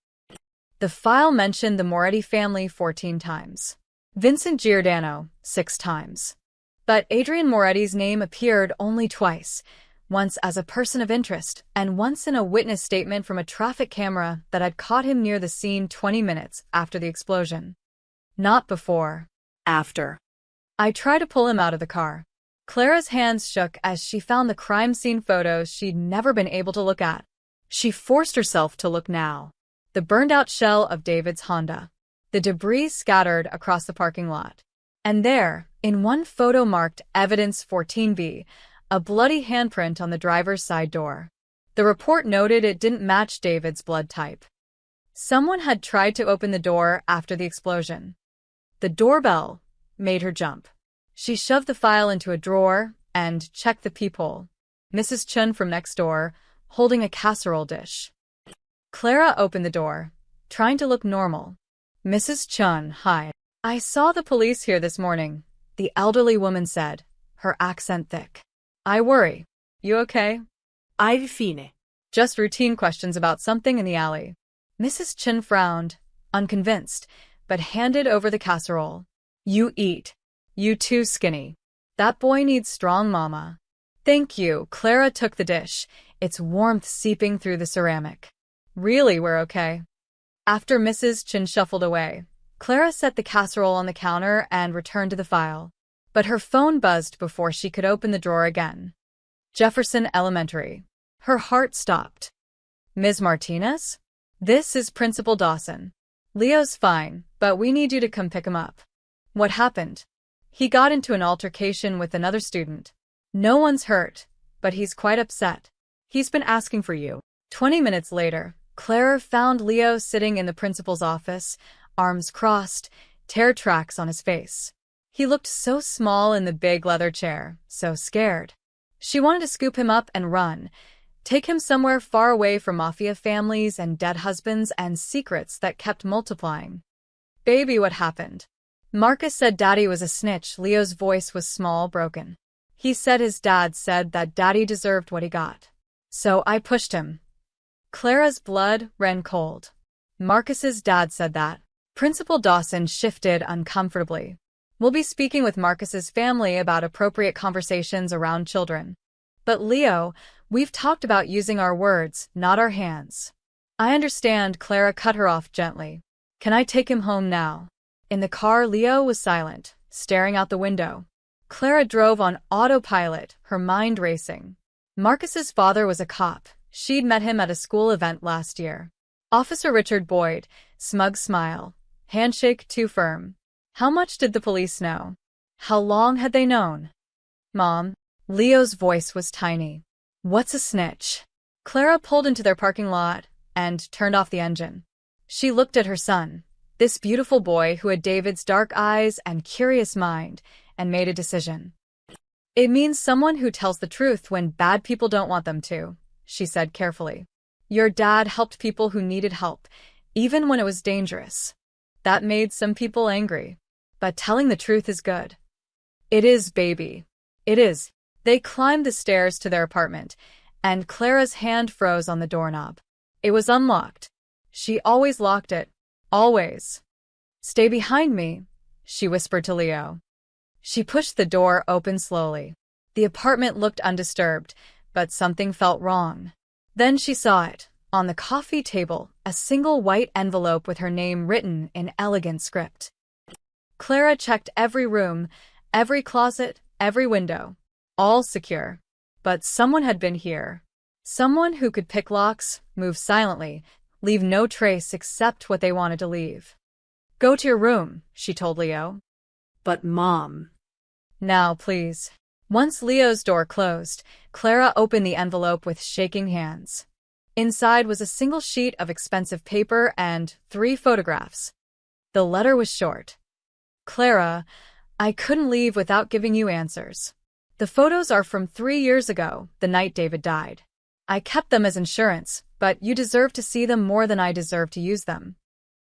The file mentioned the Moretti family 14 times. Vincent Giordano, 6 times. But Adrian Moretti's name appeared only twice, once as a person of interest and once in a witness statement from a traffic camera that had caught him near the scene 20 minutes after the explosion. Not before. After. I tried to pull him out of the car. Clara's hands shook as she found the crime scene photos she'd never been able to look at. She forced herself to look now. The burned-out shell of David's Honda. The debris scattered across the parking lot. And there, in one photo marked Evidence 14B, a bloody handprint on the driver's side door. The report noted it didn't match David's blood type. Someone had tried to open the door after the explosion. The doorbell made her jump. She shoved the file into a drawer and checked the peephole. Mrs. Chun from next door, holding a casserole dish. Clara opened the door, trying to look normal. Mrs. Chun, hi. I saw the police here this morning, the elderly woman said, her accent thick. I worry. You okay? I've fine. Just routine questions about something in the alley. Mrs. Chun frowned, unconvinced, but handed over the casserole. You eat. You too skinny. That boy needs strong mama. Thank you. Clara took the dish, its warmth seeping through the ceramic. Really, we're okay. After Mrs. Chun shuffled away, Clara set the casserole on the counter and returned to the file. But her phone buzzed before she could open the drawer again. Jefferson Elementary. Her heart stopped. Ms. Martinez? This is Principal Dawson. Leo's fine, but we need you to come pick him up. What happened? He got into an altercation with another student. No one's hurt, but he's quite upset. He's been asking for you. 20 minutes later, Clara found Leo sitting in the principal's office, arms crossed, tear tracks on his face. He looked so small in the big leather chair, so scared. She wanted to scoop him up and run, take him somewhere far away from mafia families and dead husbands and secrets that kept multiplying. Baby, what happened? Marcus said Daddy was a snitch. Leo's voice was small, broken. He said his dad said that Daddy deserved what he got. So I pushed him. Clara's blood ran cold. Marcus's dad said that. Principal Dawson shifted uncomfortably. We'll be speaking with Marcus's family about appropriate conversations around children. But Leo, we've talked about using our words, not our hands. I understand. Clara cut her off gently. Can I take him home now? In the car, Leo was silent, staring out the window. Clara drove on autopilot, her mind racing. Marcus's father was a cop. She'd met him at a school event last year. Officer Richard Boyd, smug smile. Handshake too firm. How much did the police know? How long had they known? Mom. Leo's voice was tiny. What's a snitch? Clara pulled into their parking lot and turned off the engine. She looked at her son, this beautiful boy who had David's dark eyes and curious mind, and made a decision. It means someone who tells the truth when bad people don't want them to, she said carefully. Your dad helped people who needed help, even when it was dangerous. That made some people angry. But telling the truth is good. It is, baby. It is. They climbed the stairs to their apartment, and Clara's hand froze on the doorknob. It was unlocked. She always locked it. Always. Stay behind me, she whispered to Leo. She pushed the door open slowly. The apartment looked undisturbed, but something felt wrong. Then she saw it. On the coffee table, a single white envelope with her name written in elegant script. Clara checked every room, every closet, every window. All secure. But someone had been here. Someone who could pick locks, move silently, leave no trace except what they wanted to leave. Go to your room, she told Leo. But Mom. Now, please. Once Leo's door closed, Clara opened the envelope with shaking hands. Inside was a single sheet of expensive paper and 3 photographs. The letter was short. Clara, I couldn't leave without giving you answers. The photos are from 3 years ago, the night David died. I kept them as insurance, but you deserve to see them more than I deserve to use them.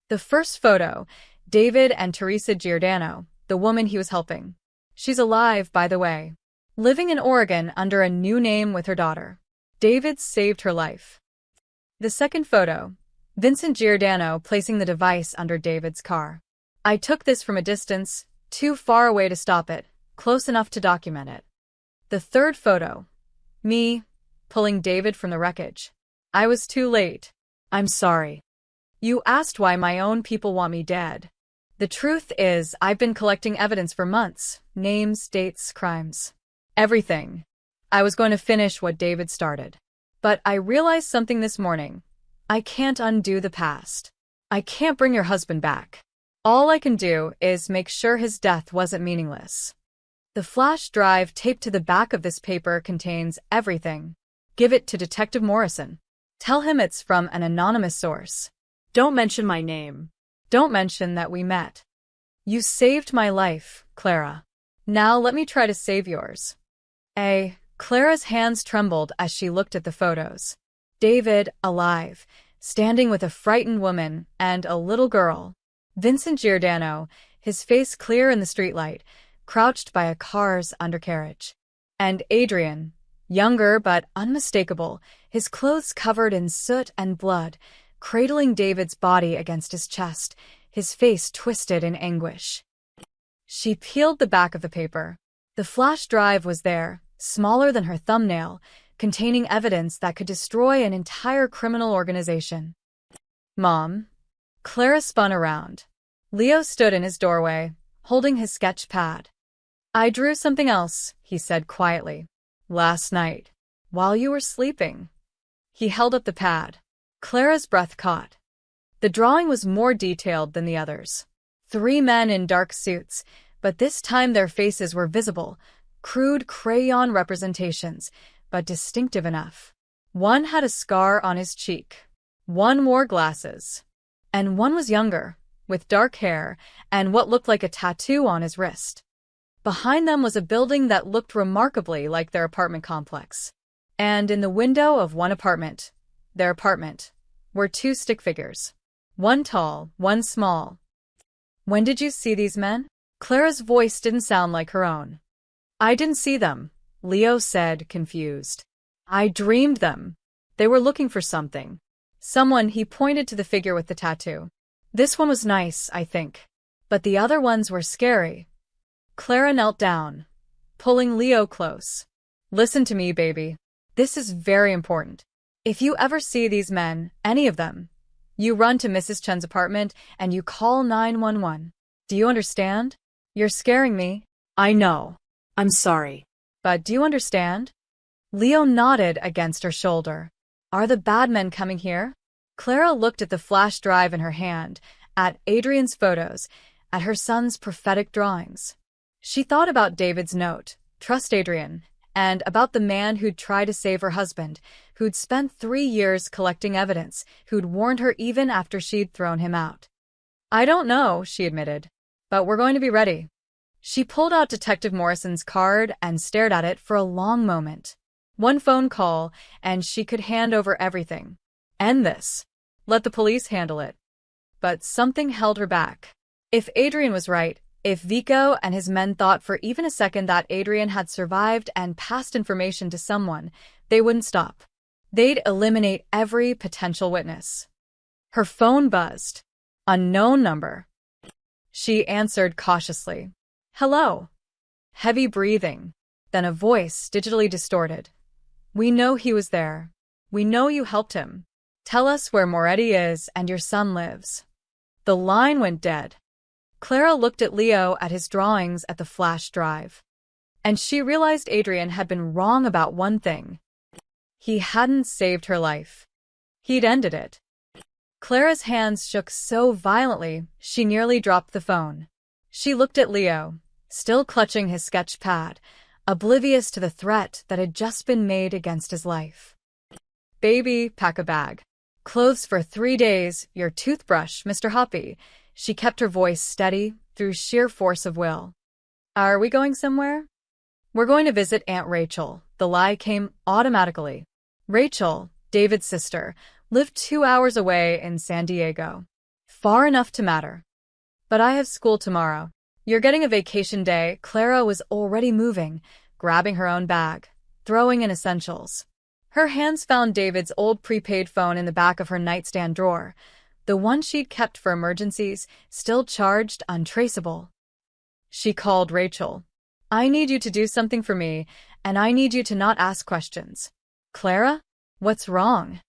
The first photo, David and Teresa Giordano, the woman he was helping. She's alive, by the way. Living in Oregon under a new name with her daughter. David saved her life. The second photo, Vincent Giordano placing the device under David's car. I took this from a distance, too far away to stop it, close enough to document it. The third photo, me, pulling David from the wreckage. I was too late. I'm sorry. You asked why my own people want me dead. The truth is, I've been collecting evidence for months. Names, dates, crimes. Everything. I was going to finish what David started. But I realized something this morning. I can't undo the past. I can't bring your husband back. All I can do is make sure his death wasn't meaningless. The flash drive taped to the back of this paper contains everything. Give it to Detective Morrison. Tell him it's from an anonymous source. Don't mention my name. Don't mention that we met. You saved my life, Clara. Now let me try to save yours. Clara's hands trembled as she looked at the photos. David, alive, standing with a frightened woman and a little girl. Vincent Giordano, his face clear in the streetlight, crouched by a car's undercarriage. And Adrian, younger but unmistakable, his clothes covered in soot and blood, cradling David's body against his chest, his face twisted in anguish. She peeled the back of the paper. The flash drive was there, smaller than her thumbnail, containing evidence that could destroy an entire criminal organization. Mom. Clara spun around. Leo stood in his doorway, holding his sketch pad. I drew something else, he said quietly. Last night, while you were sleeping. He held up the pad. Clara's breath caught. The drawing was more detailed than the others. 3 men in dark suits, but this time their faces were visible, crude crayon representations, but distinctive enough. One had a scar on his cheek. One wore glasses. And one was younger, with dark hair and what looked like a tattoo on his wrist. Behind them was a building that looked remarkably like their apartment complex. And in the window of one apartment, their apartment, were 2 stick figures. One tall, one small. When did you see these men? Clara's voice didn't sound like her own. I didn't see them, Leo said, confused. I dreamed them. They were looking for something. Someone. He pointed to the figure with the tattoo. This one was nice, I think. But the other ones were scary. Clara knelt down, pulling Leo close. Listen to me, baby. This is very important. If you ever see these men, any of them, you run to Mrs. Chen's apartment and you call 911. Do you understand? You're scaring me. I know. I'm sorry. But do you understand? Leo nodded against her shoulder. Are the bad men coming here? Clara looked at the flash drive in her hand, at Adrian's photos, at her son's prophetic drawings. She thought about David's note, trust Adrian, and about the man who'd tried to save her husband, who'd spent 3 years collecting evidence, who'd warned her even after she'd thrown him out. I don't know, she admitted, but we're going to be ready. She pulled out Detective Morrison's card and stared at it for a long moment. One phone call, and she could hand over everything. End this. Let the police handle it. But something held her back. If Adrian was right, if Vico and his men thought for even a second that Adrian had survived and passed information to someone, they wouldn't stop. They'd eliminate every potential witness. Her phone buzzed. Unknown number. She answered cautiously. Hello. Heavy breathing. Then a voice, digitally distorted. We know he was there. We know you helped him. Tell us where Moretti is and your son lives. The line went dead. Clara looked at Leo at his drawings at the flash drive. And she realized Adrian had been wrong about one thing. He hadn't saved her life. He'd ended it. Clara's hands shook so violently, she nearly dropped the phone. She looked at Leo, still clutching his sketch pad, oblivious to the threat that had just been made against his life. Baby, pack a bag. Clothes for 3 days, your toothbrush, Mr. Hoppy. She kept her voice steady through sheer force of will. Are we going somewhere? We're going to visit Aunt Rachel. The lie came automatically. Rachel, David's sister, lived 2 hours away in San Diego. Far enough to matter. But I have school tomorrow. You're getting a vacation day. Clara was already moving, grabbing her own bag, throwing in essentials. Her hands found David's old prepaid phone in the back of her nightstand drawer, the one she'd kept for emergencies, still charged, untraceable. She called Rachel. I need you to do something for me, and I need you to not ask questions. Clara? What's wrong?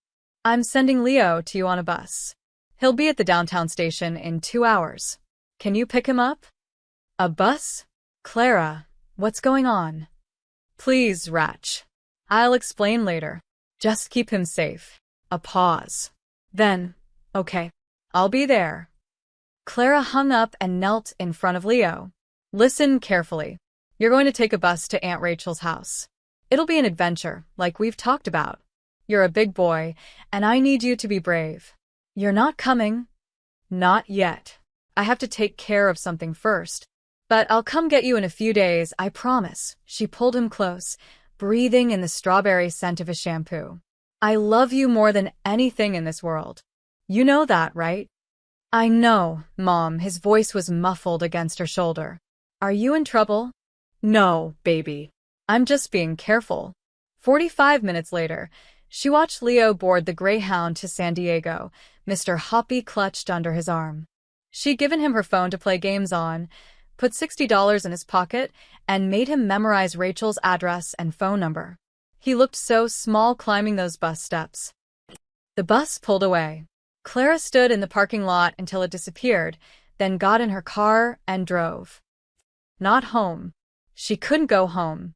I'm sending Leo to you on a bus. He'll be at the downtown station in 2 hours. Can you pick him up? A bus? Clara, what's going on? Please, Ratch. I'll explain later. Just keep him safe. A pause. Then, okay, I'll be there. Clara hung up and knelt in front of Leo. Listen carefully. You're going to take a bus to Aunt Rachel's house. It'll be an adventure, like we've talked about. You're a big boy, and I need you to be brave. You're not coming? Not yet. I have to take care of something first. But I'll come get you in a few days, I promise. She pulled him close, breathing in the strawberry scent of his shampoo. I love you more than anything in this world. You know that, right? I know, Mom. His voice was muffled against her shoulder. Are you in trouble? No, baby. I'm just being careful. 45 minutes later, she watched Leo board the Greyhound to San Diego, Mr. Hoppy clutched under his arm. She'd given him her phone to play games on, put $60 in his pocket, and made him memorize Rachel's address and phone number. He looked so small climbing those bus steps. The bus pulled away. Clara stood in the parking lot until it disappeared, then got in her car and drove. Not home. She couldn't go home.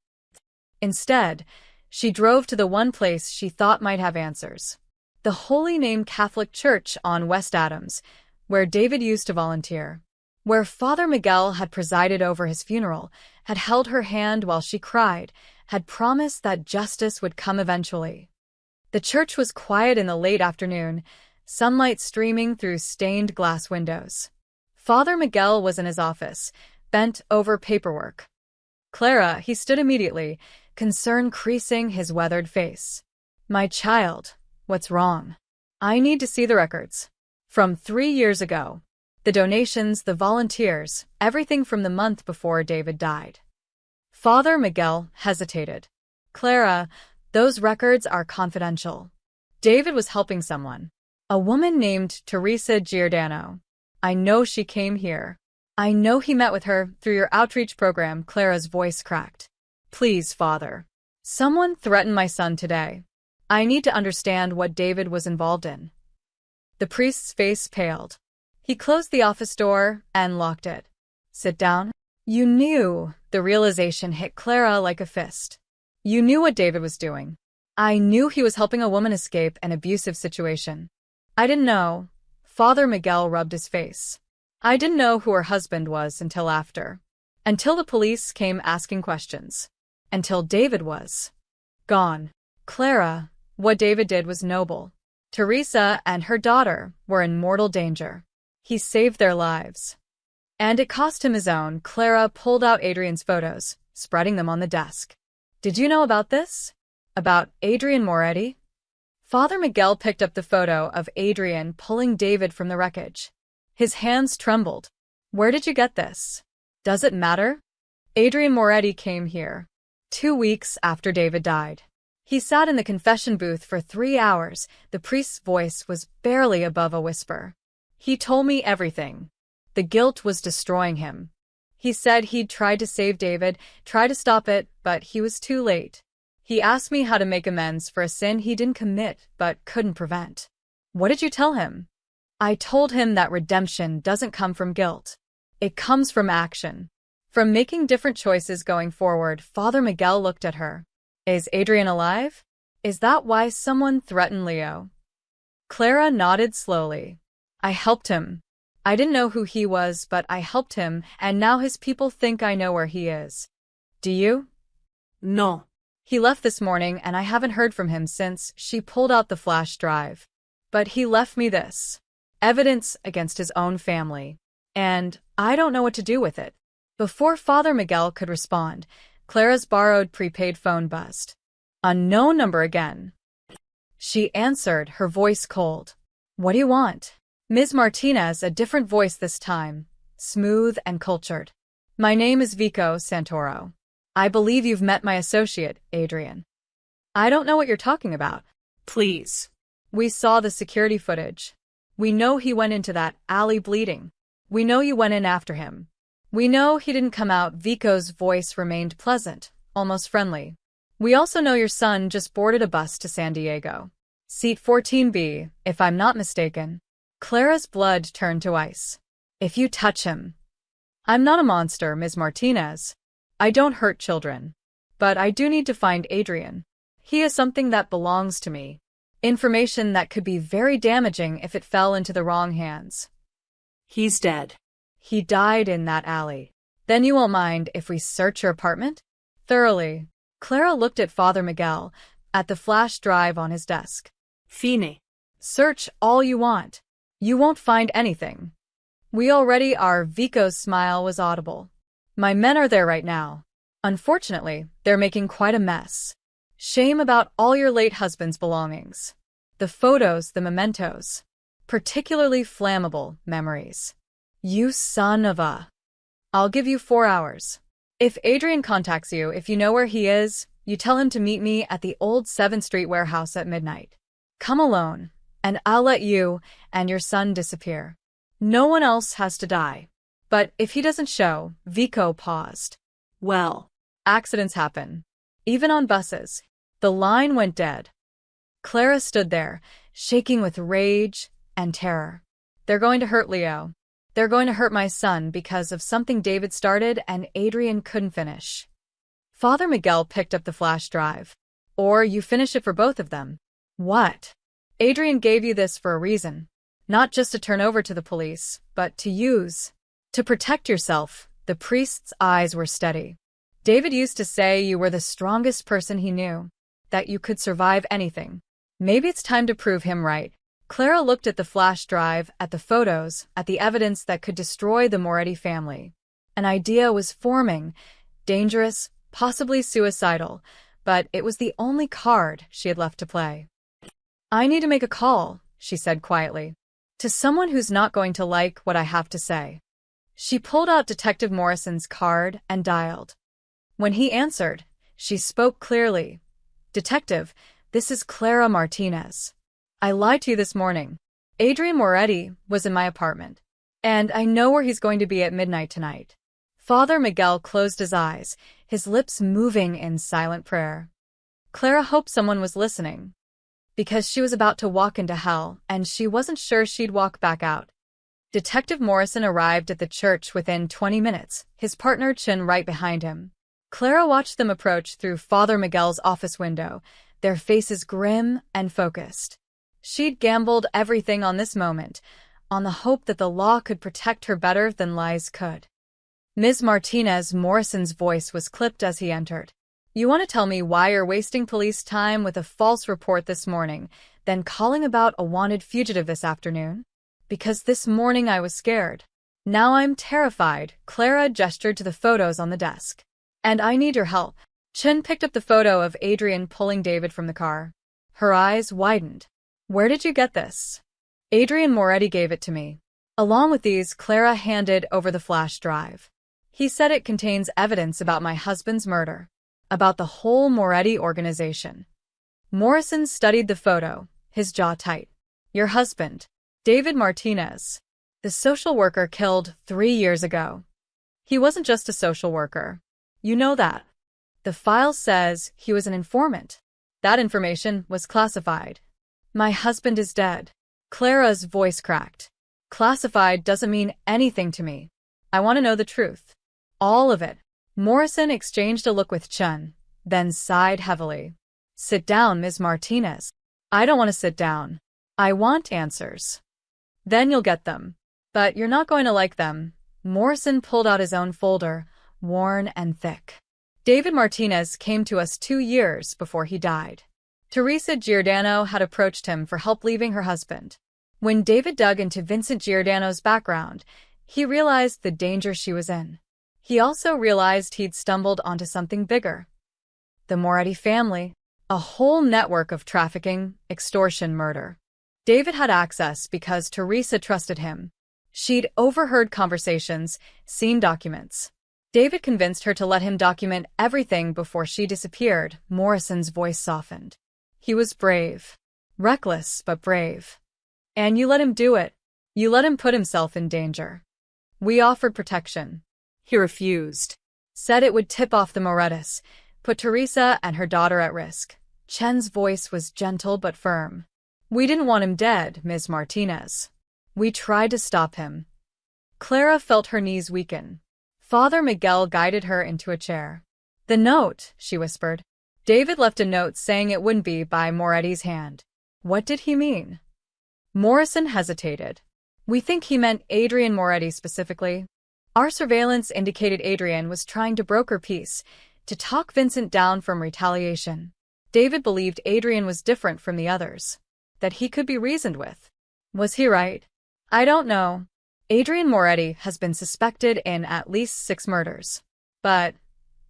Instead, she drove to the one place she thought might have answers. The Holy Name Catholic Church on West Adams, where David used to volunteer. Where Father Miguel had presided over his funeral, had held her hand while she cried, had promised that justice would come eventually. The church was quiet in the late afternoon, sunlight streaming through stained glass windows. Father Miguel was in his office, bent over paperwork. Clara, he stood immediately, concern creasing his weathered face. My child, what's wrong? I need to see the records. From 3 years ago. The donations, the volunteers, everything from the month before David died. Father Miguel hesitated. Clara, those records are confidential. David was helping someone. A woman named Teresa Giordano. I know she came here. I know he met with her through your outreach program. Clara's voice cracked. Please, Father. Someone threatened my son today. I need to understand what David was involved in. The priest's face paled. He closed the office door and locked it. Sit down. You knew. The realization hit Clara like a fist. You knew what David was doing. I knew he was helping a woman escape an abusive situation. I didn't know. Father Miguel rubbed his face. I didn't know who her husband was until after. Until the police came asking questions. Until David was gone. Clara, what David did was noble. Teresa and her daughter were in mortal danger. He saved their lives. And it cost him his own. Clara pulled out Adrian's photos, spreading them on the desk. Did you know about this? About Adrian Moretti? Father Miguel picked up the photo of Adrian pulling David from the wreckage. His hands trembled. Where did you get this? Does it matter? Adrian Moretti came here 2 weeks after David died. He sat in the confession booth for 3 hours. The priest's voice was barely above a whisper. He told me everything. The guilt was destroying him. He said he'd tried to save David, tried to stop it, but he was too late. He asked me how to make amends for a sin he didn't commit but couldn't prevent. What did you tell him? I told him that redemption doesn't come from guilt. It comes from action. From making different choices going forward. Father Miguel looked at her. Is Adrian alive? Is that why someone threatened Leo? Clara nodded slowly. I helped him. I didn't know who he was, but I helped him, and now his people think I know where he is. Do you? No. He left this morning, and I haven't heard from him since. She pulled out the flash drive. But he left me this. Evidence against his own family. And I don't know what to do with it. Before Father Miguel could respond, Clara's borrowed prepaid phone buzzed. Unknown number again. She answered, her voice cold. What do you want? Ms. Martinez, a different voice this time, smooth and cultured. My name is Vico Santoro. I believe you've met my associate, Adrian. I don't know what you're talking about. Please. We saw the security footage. We know he went into that alley bleeding. We know you went in after him. We know he didn't come out. Vico's voice remained pleasant, almost friendly. We also know your son just boarded a bus to San Diego. Seat 14B, if I'm not mistaken. Clara's blood turned to ice. If you touch him. I'm not a monster, Ms. Martinez. I don't hurt children. But I do need to find Adrian. He is something that belongs to me. Information that could be very damaging if it fell into the wrong hands. He's dead. He died in that alley. Then you won't mind if we search your apartment? Thoroughly. Clara looked at Father Miguel, at the flash drive on his desk. Fini. Search all you want. You won't find anything. We already are. Vico's smile was audible. My men are there right now. Unfortunately, they're making quite a mess. Shame about all your late husband's belongings. The photos, the mementos. Particularly flammable memories. You son of a... I'll give you 4 hours. If Adrian contacts you, if you know where he is, you tell him to meet me at the old 7th Street warehouse at midnight. Come alone, and I'll let you and your son disappear. No one else has to die. But if he doesn't show, Vico paused. Well, accidents happen. Even on buses. The line went dead. Clara stood there, shaking with rage and terror. They're going to hurt Leo. They're going to hurt my son because of something David started and Adrian couldn't finish. Father Miguel picked up the flash drive. Or you finish it for both of them. What? Adrian gave you this for a reason. Not just to turn over to the police, but to use. To protect yourself. The priest's eyes were steady. David used to say you were the strongest person he knew. That you could survive anything. Maybe it's time to prove him right. Clara looked at the flash drive, at the photos, at the evidence that could destroy the Moretti family. An idea was forming. Dangerous, possibly suicidal, but it was the only card she had left to play. I need to make a call, she said quietly. To someone who's not going to like what I have to say. She pulled out Detective Morrison's card and dialed. When he answered, she spoke clearly. Detective, this is Clara Martinez. I lied to you this morning. Adrian Moretti was in my apartment. And I know where he's going to be at midnight tonight. Father Miguel closed his eyes, his lips moving in silent prayer. Clara hoped someone was listening. Because she was about to walk into hell, and she wasn't sure she'd walk back out. Detective Morrison arrived at the church within 20 minutes, his partner Chin right behind him. Clara watched them approach through Father Miguel's office window, their faces grim and focused. She'd gambled everything on this moment, on the hope that the law could protect her better than lies could. Ms. Martinez, Morrison's voice was clipped as he entered. You want to tell me why you're wasting police time with a false report this morning, then calling about a wanted fugitive this afternoon? Because this morning I was scared. Now I'm terrified. Clara gestured to the photos on the desk. And I need your help. Chin picked up the photo of Adrian pulling David from the car. Her eyes widened. Where did you get this? Adrian Moretti gave it to me. Along with these, Clara handed over the flash drive. He said it contains evidence about my husband's murder. About the whole Moretti organization. Morrison studied the photo, his jaw tight. Your husband, David Martinez. The social worker killed 3 years ago. He wasn't just a social worker. You know that. The file says he was an informant. That information was classified. My husband is dead. Clara's voice cracked. Classified doesn't mean anything to me. I want to know the truth. All of it. Morrison exchanged a look with Chun, then sighed heavily. Sit down, Ms. Martinez. I don't want to sit down. I want answers. Then you'll get them. But you're not going to like them. Morrison pulled out his own folder, worn and thick. David Martinez came to us 2 years before he died. Teresa Giordano had approached him for help leaving her husband. When David dug into Vincent Giordano's background, he realized the danger she was in. He also realized he'd stumbled onto something bigger. The Moretti family. A whole network of trafficking, extortion, murder. David had access because Teresa trusted him. She'd overheard conversations, seen documents. David convinced her to let him document everything before she disappeared. Morrison's voice softened. He was brave. Reckless, but brave. And you let him do it. You let him put himself in danger. We offered protection. He refused. Said it would tip off the Morettas, put Teresa and her daughter at risk. Chen's voice was gentle but firm. We didn't want him dead, Ms. Martinez. We tried to stop him. Clara felt her knees weaken. Father Miguel guided her into a chair. The note, she whispered. David left a note saying it wouldn't be by Moretti's hand. What did he mean? Morrison hesitated. We think he meant Adrian Moretti specifically. Our surveillance indicated Adrian was trying to broker peace, to talk Vincent down from retaliation. David believed Adrian was different from the others, that he could be reasoned with. Was he right? I don't know. Adrian Moretti has been suspected in at least 6 murders. But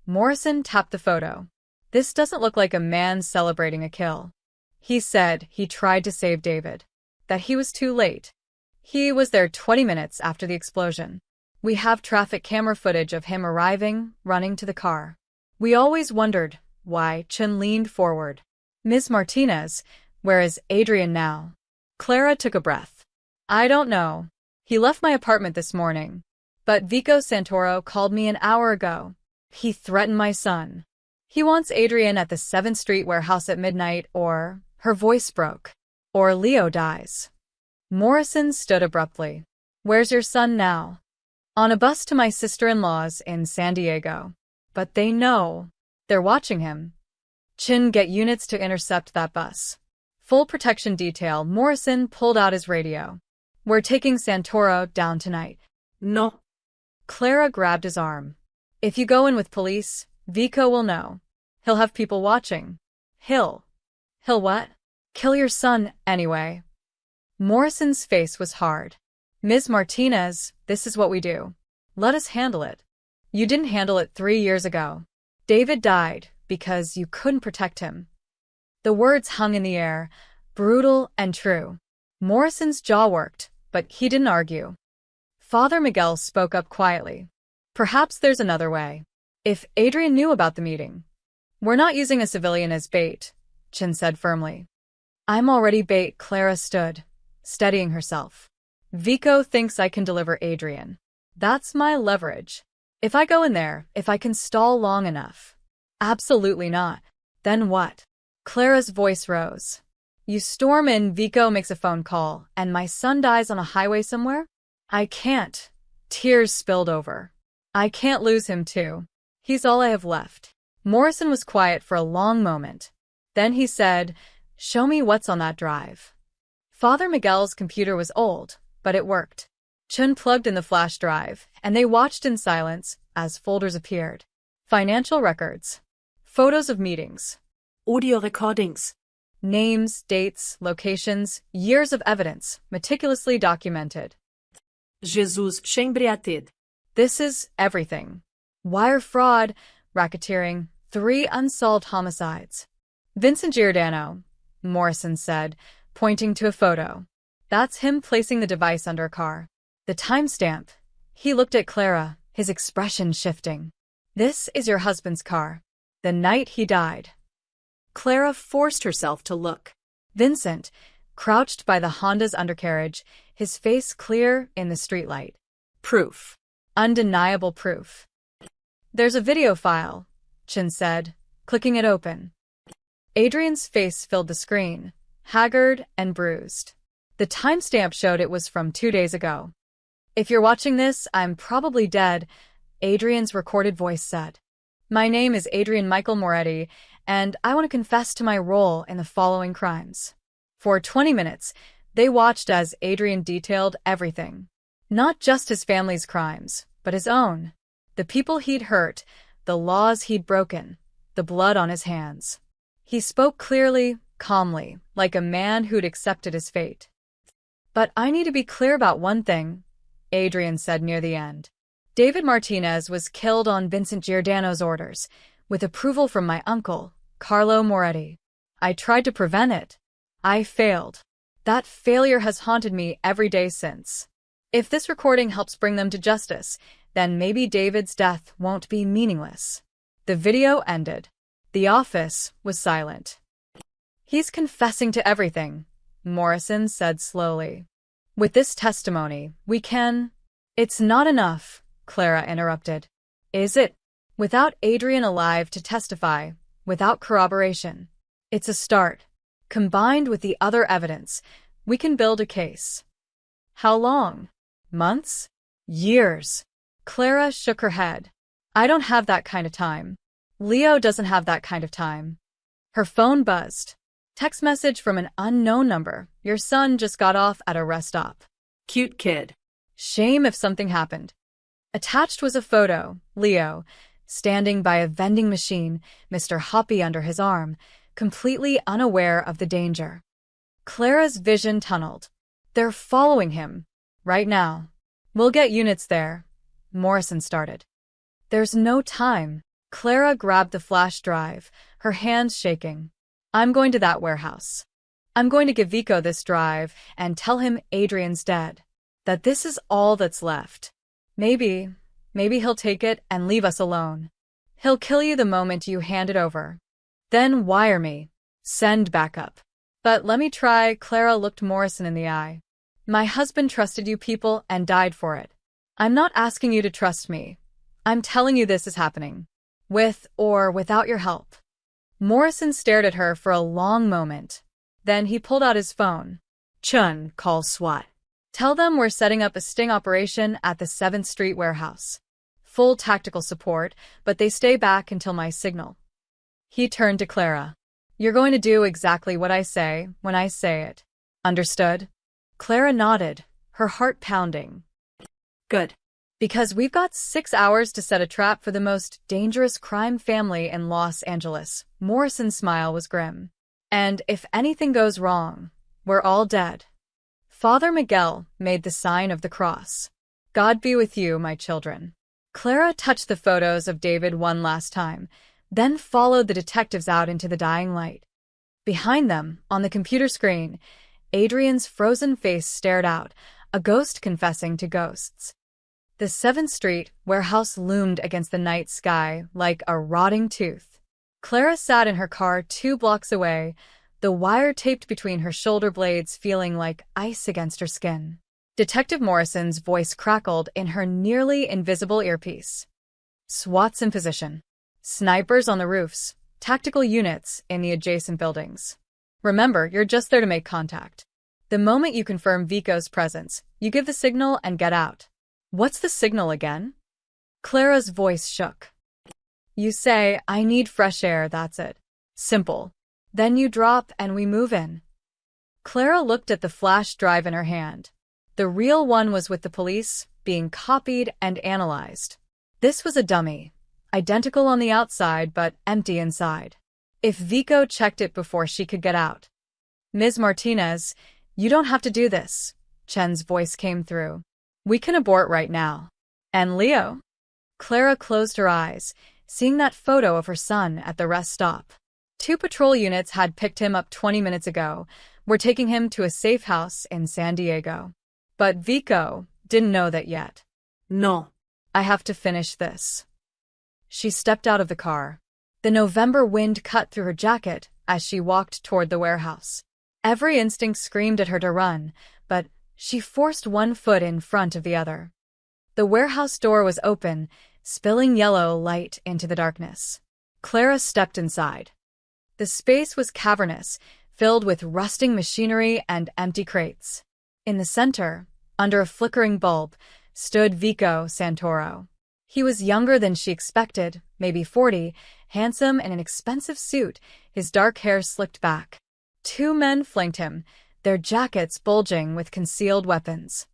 Morrison tapped the photo. This doesn't look like a man celebrating a kill. He said he tried to save David. That he was too late. He was there 20 minutes after the explosion. We have traffic camera footage of him arriving, running to the car. We always wondered why. Chen leaned forward. Ms. Martinez, where is Adrian now? Clara took a breath. I don't know. He left my apartment this morning. But Vico Santoro called me an hour ago. He threatened my son. He wants Adrian at the 7th Street warehouse at midnight, or, her voice broke, or Leo dies. Morrison stood abruptly. Where's your son now? On a bus to my sister-in-law's in San Diego. But they know. They're watching him. Chin, get units to intercept that bus. Full protection detail. Morrison pulled out his radio. We're taking Santoro down tonight. No. Clara grabbed his arm. If you go in with police, Vico will know. He'll have people watching. He'll what? Kill your son, anyway. Morrison's face was hard. Ms. Martinez, this is what we do. Let us handle it. You didn't handle it 3 years ago. David died because you couldn't protect him. The words hung in the air, brutal and true. Morrison's jaw worked, but he didn't argue. Father Miguel spoke up quietly. Perhaps there's another way. If Adrian knew about the meeting. We're not using a civilian as bait, Chin said firmly. I'm already bait. Clara stood, steadying herself. Vico thinks I can deliver Adrian. That's my leverage. If I go in there, if I can stall long enough. Absolutely not. Then what? Clara's voice rose. You storm in, Vico makes a phone call, and my son dies on a highway somewhere? I can't. Tears spilled over. I can't lose him too. He's all I have left. Morrison was quiet for a long moment. Then he said, show me what's on that drive. Father Miguel's computer was old, but it worked. Chun plugged in the flash drive, and they watched in silence as folders appeared. Financial records. Photos of meetings. Audio recordings. Names, dates, locations, years of evidence, meticulously documented. Jesus Chambriated. This is everything. Wire fraud, racketeering, 3 unsolved homicides. Vincent Giordano, Morrison said, pointing to a photo. That's him placing the device under a car. The timestamp. He looked at Clara, his expression shifting. This is your husband's car. The night he died. Clara forced herself to look. Vincent, crouched by the Honda's undercarriage, his face clear in the streetlight. Proof. Undeniable proof. There's a video file, Chin said, clicking it open. Adrian's face filled the screen, haggard and bruised. The timestamp showed it was from 2 days ago. If you're watching this, I'm probably dead, Adrian's recorded voice said. My name is Adrian Michael Moretti, and I want to confess to my role in the following crimes. For 20 minutes, they watched as Adrian detailed everything. Not just his family's crimes, but his own. The people he'd hurt, the laws he'd broken, the blood on his hands. He spoke clearly, calmly, like a man who'd accepted his fate. But I need to be clear about one thing, Adrian said near the end. David Martinez was killed on Vincent Giordano's orders, with approval from my uncle, Carlo Moretti. I tried to prevent it. I failed. That failure has haunted me every day since. If this recording helps bring them to justice, then maybe David's death won't be meaningless. The video ended. The office was silent. He's confessing to everything, Morrison said slowly. With this testimony, we can— It's not enough, Clara interrupted. Is it? Without Adrian alive to testify, without corroboration. It's a start. Combined with the other evidence, we can build a case. How long? Months? Years? Clara shook her head. I don't have that kind of time. Leo doesn't have that kind of time. Her phone buzzed. Text message from an unknown number. Your son just got off at a rest stop. Cute kid. Shame if something happened. Attached was a photo, Leo, standing by a vending machine, Mr. Hoppy under his arm, completely unaware of the danger. Clara's vision tunneled. They're following him. Right now. We'll get units there. Morrison started. There's no time. Clara grabbed the flash drive, her hands shaking. I'm going to that warehouse. I'm going to give Vico this drive and tell him Adrian's dead. That this is all that's left. Maybe he'll take it and leave us alone. He'll kill you the moment you hand it over. Then wire me. Send backup. But let me try. Clara looked Morrison in the eye. My husband trusted you people and died for it. I'm not asking you to trust me. I'm telling you this is happening. With or without your help. Morrison stared at her for a long moment. Then he pulled out his phone. Chun, call SWAT. Tell them we're setting up a sting operation at the 7th Street warehouse. Full tactical support, but they stay back until my signal. He turned to Clara. You're going to do exactly what I say when I say it. Understood? Clara nodded, her heart pounding. Good. Because we've got 6 hours to set a trap for the most dangerous crime family in Los Angeles. Morrison's smile was grim. And if anything goes wrong, we're all dead. Father Miguel made the sign of the cross. God be with you, my children. Clara touched the photos of David one last time, then followed the detectives out into the dying light. Behind them, on the computer screen, Adrian's frozen face stared out, a ghost confessing to ghosts. The 7th Street warehouse loomed against the night sky like a rotting tooth. Clara sat in her car 2 blocks away, the wire taped between her shoulder blades feeling like ice against her skin. Detective Morrison's voice crackled in her nearly invisible earpiece. SWAT's in position. Snipers on the roofs, tactical units in the adjacent buildings. Remember, you're just there to make contact. The moment you confirm Vico's presence, you give the signal and get out. What's the signal again? Clara's voice shook. You say, I need fresh air, that's it. Simple. Then you drop and we move in. Clara looked at the flash drive in her hand. The real one was with the police, being copied and analyzed. This was a dummy. Identical on the outside, but empty inside. If Vico checked it before she could get out. Ms. Martinez, you don't have to do this. Chen's voice came through. We can abort right now. And Leo? Clara closed her eyes, seeing that photo of her son at the rest stop. 2 patrol units had picked him up 20 minutes ago, were taking him to a safe house in San Diego. But Vico didn't know that yet. No. I have to finish this. She stepped out of the car. The November wind cut through her jacket as she walked toward the warehouse. Every instinct screamed at her to run, but she forced one foot in front of the other. The warehouse door was open, spilling yellow light into the darkness. Clara stepped inside. The space was cavernous, filled with rusting machinery and empty crates. In the center, under a flickering bulb, stood Vico Santoro. He was younger than she expected, maybe 40, handsome in an expensive suit, his dark hair slicked back. 2 men flanked him, their jackets bulging with concealed weapons.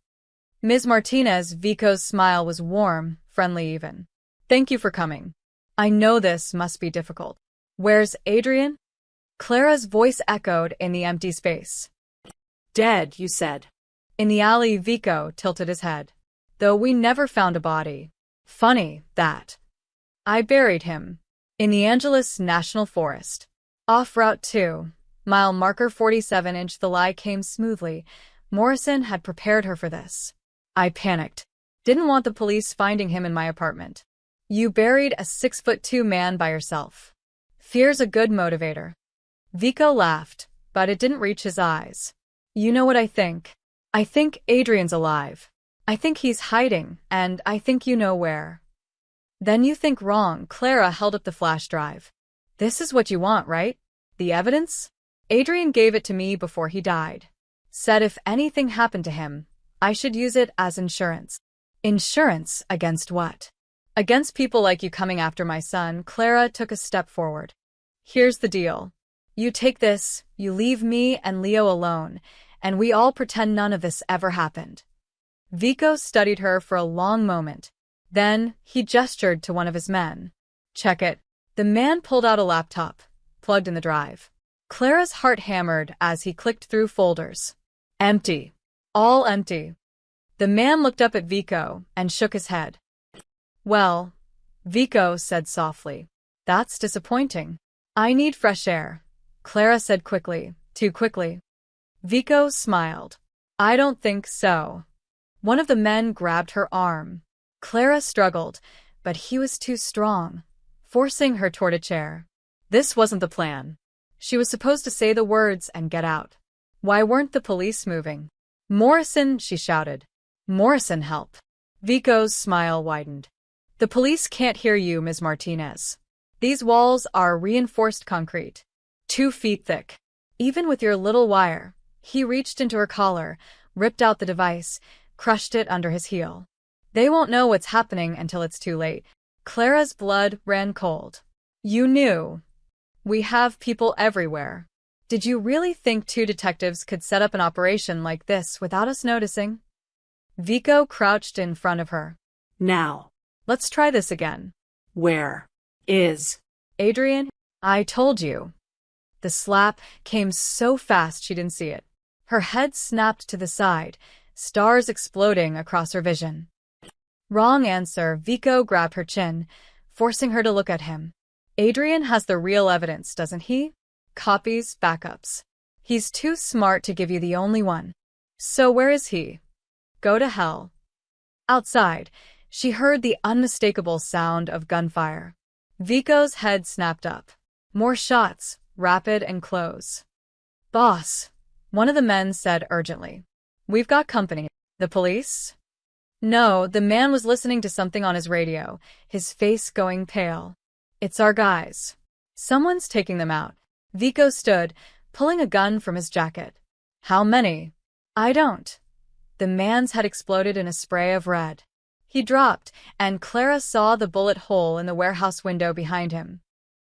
Ms. Martinez, Vico's smile was warm, friendly even. Thank you for coming. I know this must be difficult. Where's Adrian? Clara's voice echoed in the empty space. Dead, you said. In the alley, Vico tilted his head. Though we never found a body. Funny, that. I buried him. In the Angeles National Forest. Off Route 2, Mile marker 47". The lie came smoothly. Morrison had prepared her for this. I panicked. Didn't want the police finding him in my apartment. You buried a 6'2" man by yourself. Fear's a good motivator. Vico laughed, but it didn't reach his eyes. You know what I think? I think Adrian's alive. I think he's hiding, and I think you know where. Then you think wrong. Clara held up the flash drive. This is what you want, right? The evidence? Adrian gave it to me before he died. Said if anything happened to him, I should use it as insurance. Insurance against what? Against people like you coming after my son. Clara took a step forward. Here's the deal. You take this, you leave me and Leo alone, and we all pretend none of this ever happened. Vico studied her for a long moment. Then, he gestured to one of his men. Check it. The man pulled out a laptop, plugged in the drive. Clara's heart hammered as he clicked through folders. Empty. All empty. The man looked up at Vico and shook his head. Well, Vico said softly. That's disappointing. I need fresh air, Clara said quickly, too quickly. Vico smiled. I don't think so. One of the men grabbed her arm. Clara struggled, but he was too strong, forcing her toward a chair. This wasn't the plan. She was supposed to say the words and get out. Why weren't the police moving? Morrison, she shouted. Morrison, help. Vico's smile widened. The police can't hear you, Ms. Martinez. These walls are reinforced concrete, 2 feet thick. Even with your little wire. He reached into her collar, ripped out the device, crushed it under his heel. They won't know what's happening until it's too late. Clara's blood ran cold. You knew. We have people everywhere. Did you really think 2 detectives could set up an operation like this without us noticing? Vico crouched in front of her. Now. Let's try this again. Where is Adrian? I told you. The slap came so fast she didn't see it. Her head snapped to the side, stars exploding across her vision. Wrong answer. Vico grabbed her chin, forcing her to look at him. Adrian has the real evidence, doesn't he? Copies, backups. He's too smart to give you the only one. So where is he? Go to hell. Outside, she heard the unmistakable sound of gunfire. Vico's head snapped up. More shots, rapid and close. Boss, one of the men said urgently. We've got company. The police? No, the man was listening to something on his radio, his face going pale. It's our guys. Someone's taking them out. Vico stood, pulling a gun from his jacket. How many? I don't. The man's head exploded in a spray of red. He dropped, and Clara saw the bullet hole in the warehouse window behind him.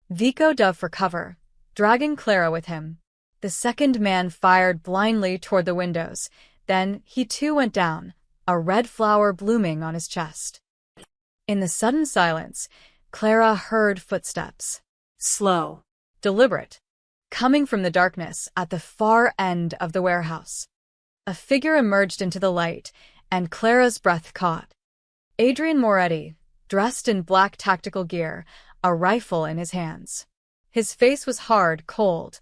Vico dove for cover, dragging Clara with him. The second man fired blindly toward the windows. Then he too went down, a red flower blooming on his chest. In the sudden silence, Clara heard footsteps. Slow. Deliberate. Coming from the darkness at the far end of the warehouse. A figure emerged into the light, and Clara's breath caught. Adrian Moretti, dressed in black tactical gear, a rifle in his hands. His face was hard, cold,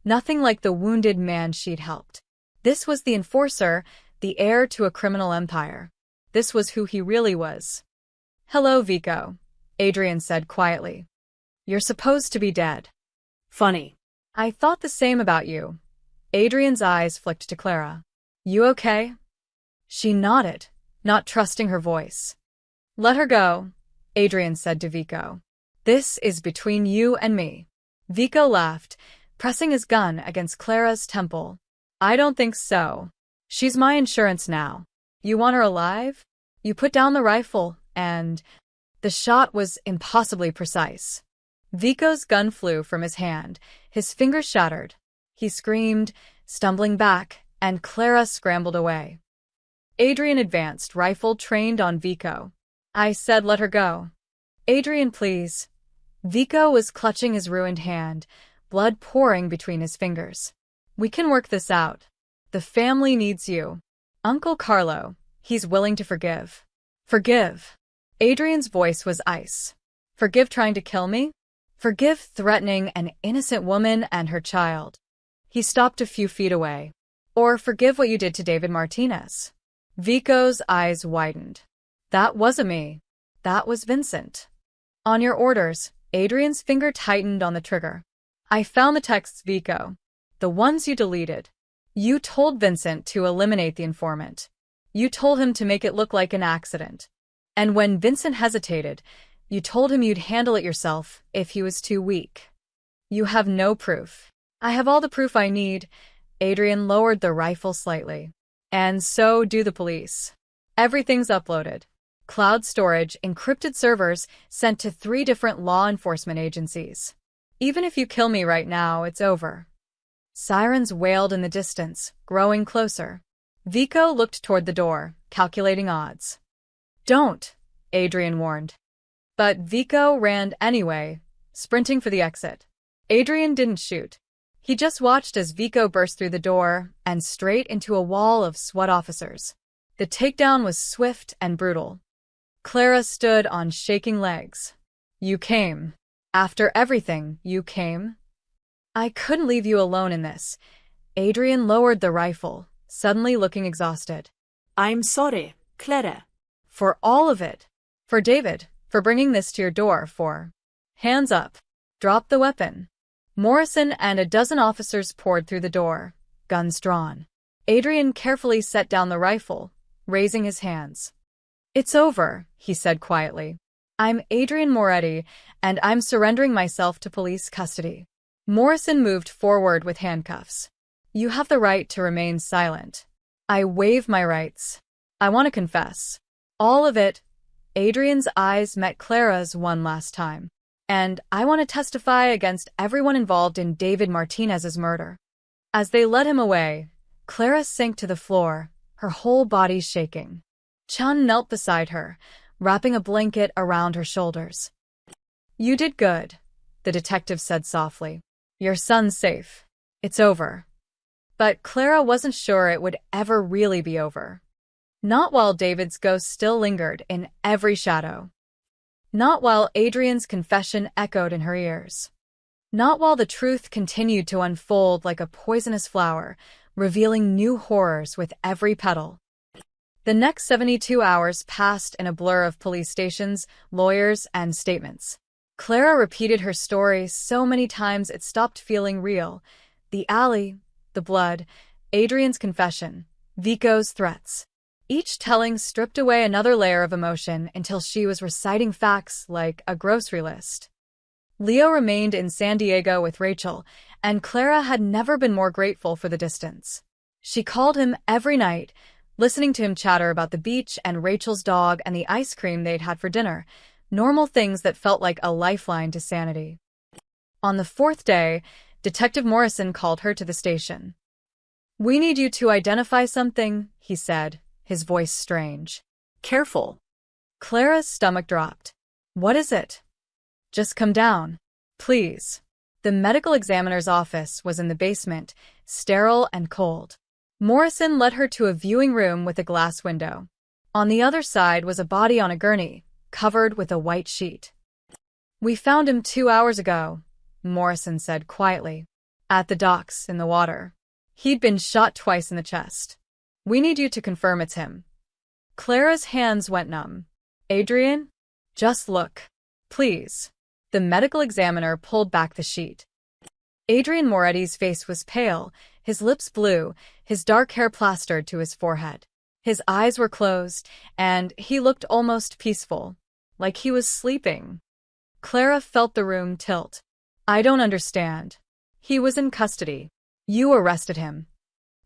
nothing like the wounded man she'd helped. This was the enforcer, the heir to a criminal empire. This was who he really was. Hello, Vico, Adrian said quietly. You're supposed to be dead. Funny. I thought the same about you. Adrian's eyes flicked to Clara. You okay? She nodded, not trusting her voice. Let her go, Adrian said to Vico. This is between you and me. Vico laughed, pressing his gun against Clara's temple. I don't think so. She's my insurance now. You want her alive? You put down the rifle, and... The shot was impossibly precise. Vico's gun flew from his hand, his fingers shattered. He screamed, stumbling back, and Clara scrambled away. Adrian advanced, rifle trained on Vico. I said let her go. Adrian, please. Vico was clutching his ruined hand, blood pouring between his fingers. We can work this out. The family needs you. Uncle Carlo, he's willing to forgive. Forgive. Adrian's voice was ice. Forgive trying to kill me? Forgive threatening an innocent woman and her child. He stopped a few feet away. Or forgive what you did to David Martinez. Vico's eyes widened. That wasn't me. That was Vincent. On your orders, Adrian's finger tightened on the trigger. I found the texts, Vico. The ones you deleted. You told Vincent to eliminate the informant. You told him to make it look like an accident. And when Vincent hesitated, you told him you'd handle it yourself if he was too weak. You have no proof. I have all the proof I need. Adrian lowered the rifle slightly. And so do the police. Everything's uploaded. Cloud storage, encrypted servers sent to 3 different law enforcement agencies. Even if you kill me right now, it's over. Sirens wailed in the distance, growing closer. Vico looked toward the door, calculating odds. Don't, Adrian warned. But Vico ran anyway, sprinting for the exit. Adrian didn't shoot. He just watched as Vico burst through the door and straight into a wall of SWAT officers. The takedown was swift and brutal. Clara stood on shaking legs. You came. After everything, you came? I couldn't leave you alone in this. Adrian lowered the rifle, suddenly looking exhausted. I'm sorry, Clara. For all of it. For David, for bringing this to your door, for... Hands up. Drop the weapon. Morrison and a dozen officers poured through the door, guns drawn. Adrian carefully set down the rifle, raising his hands. It's over, he said quietly. I'm Adrian Moretti, and I'm surrendering myself to police custody. Morrison moved forward with handcuffs. You have the right to remain silent. I waive my rights. I want to confess. All of it. Adrian's eyes met Clara's one last time. And I want to testify against everyone involved in David Martinez's murder. As they led him away, Clara sank to the floor, her whole body shaking. Chun knelt beside her, wrapping a blanket around her shoulders. You did good, the detective said softly. Your son's safe. It's over. But Clara wasn't sure it would ever really be over. Not while David's ghost still lingered in every shadow. Not while Adrian's confession echoed in her ears. Not while the truth continued to unfold like a poisonous flower, revealing new horrors with every petal. The next 72 hours passed in a blur of police stations, lawyers, and statements. Clara repeated her story so many times it stopped feeling real. The alley, the blood, Adrian's confession, Vico's threats. Each telling stripped away another layer of emotion until she was reciting facts like a grocery list. Leo remained in San Diego with Rachel, and Clara had never been more grateful for the distance. She called him every night, listening to him chatter about the beach and Rachel's dog and the ice cream they'd had for dinner, normal things that felt like a lifeline to sanity. On the 4th day, Detective Morrison called her to the station. We need you to identify something, he said, his voice strange. Careful. Clara's stomach dropped. What is it? Just come down, please. The medical examiner's office was in the basement, sterile and cold. Morrison led her to a viewing room with a glass window. On the other side was a body on a gurney, covered with a white sheet. We found him 2 hours ago, Morrison said quietly. At the docks, in the water. He'd been shot twice in the chest. We need you to confirm it's him. Clara's hands went numb. Adrian? Just look. Please. The medical examiner pulled back the sheet. Adrian Moretti's face was pale, his lips blue, his dark hair plastered to his forehead. His eyes were closed, and he looked almost peaceful, like he was sleeping. Clara felt the room tilt. I don't understand. He was in custody. You arrested him.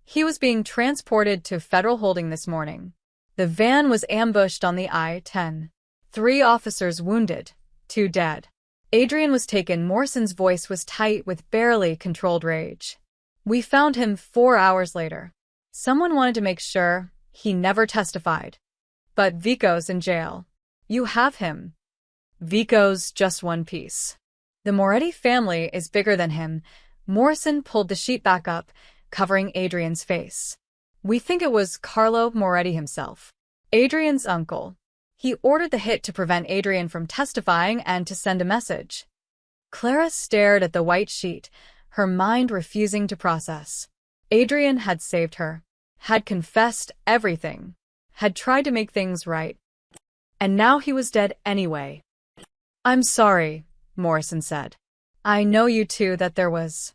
He was being transported to federal holding this morning. The van was ambushed on the I-10. 3 officers wounded, 2 dead. Adrian was taken. Morrison's voice was tight with barely controlled rage. We found him 4 hours later. Someone wanted to make sure he never testified. But Vico's in jail. You have him. Vico's just one piece. The Moretti family is bigger than him. Morrison pulled the sheet back up, covering Adrian's face. We think it was Carlo Moretti himself. Adrian's uncle. He ordered the hit to prevent Adrian from testifying and to send a message. Clara stared at the white sheet, her mind refusing to process. Adrian had saved her, had confessed everything, had tried to make things right. And now he was dead anyway. "I'm sorry," Morrison said. "I know you two that there was."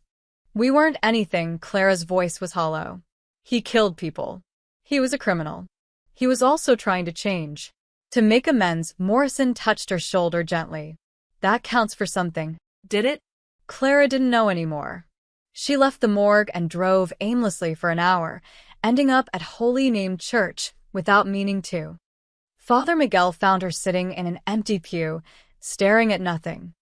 "We weren't anything," Clara's voice was hollow. "He killed people. He was a criminal. He was also trying to change." To make amends, Morrison touched her shoulder gently. "That counts for something." Did it? Clara didn't know anymore. She left the morgue and drove aimlessly for an hour, ending up at Holy Name Church without meaning to. Father Miguel found her sitting in an empty pew, staring at nothing.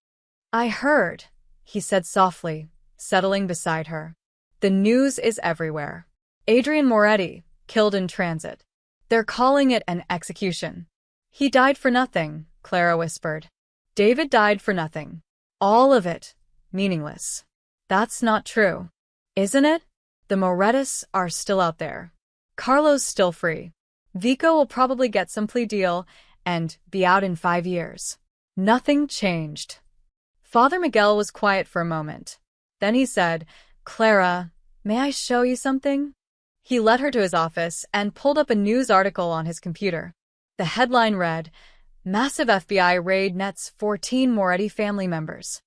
"I heard," he said softly, settling beside her. "The news is everywhere. Adrian Moretti, killed in transit. They're calling it an execution." "He died for nothing," Clara whispered. "David died for nothing. All of it. Meaningless." "That's not true. Isn't it? The Morettis are still out there. Carlo's still free. Vico will probably get some plea deal and be out in 5 years. Nothing changed." Father Miguel was quiet for a moment. Then he said, "Clara, may I show you something?" He led her to his office and pulled up a news article on his computer. The headline read, "Massive FBI raid nets 14 Moretti family members."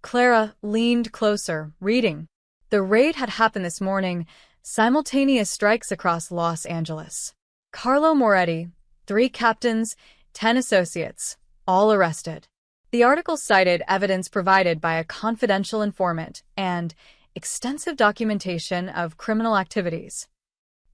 Clara leaned closer, reading. The raid had happened this morning, simultaneous strikes across Los Angeles. Carlo Moretti, 3 captains, 10 associates, all arrested. The article cited evidence provided by a confidential informant and extensive documentation of criminal activities.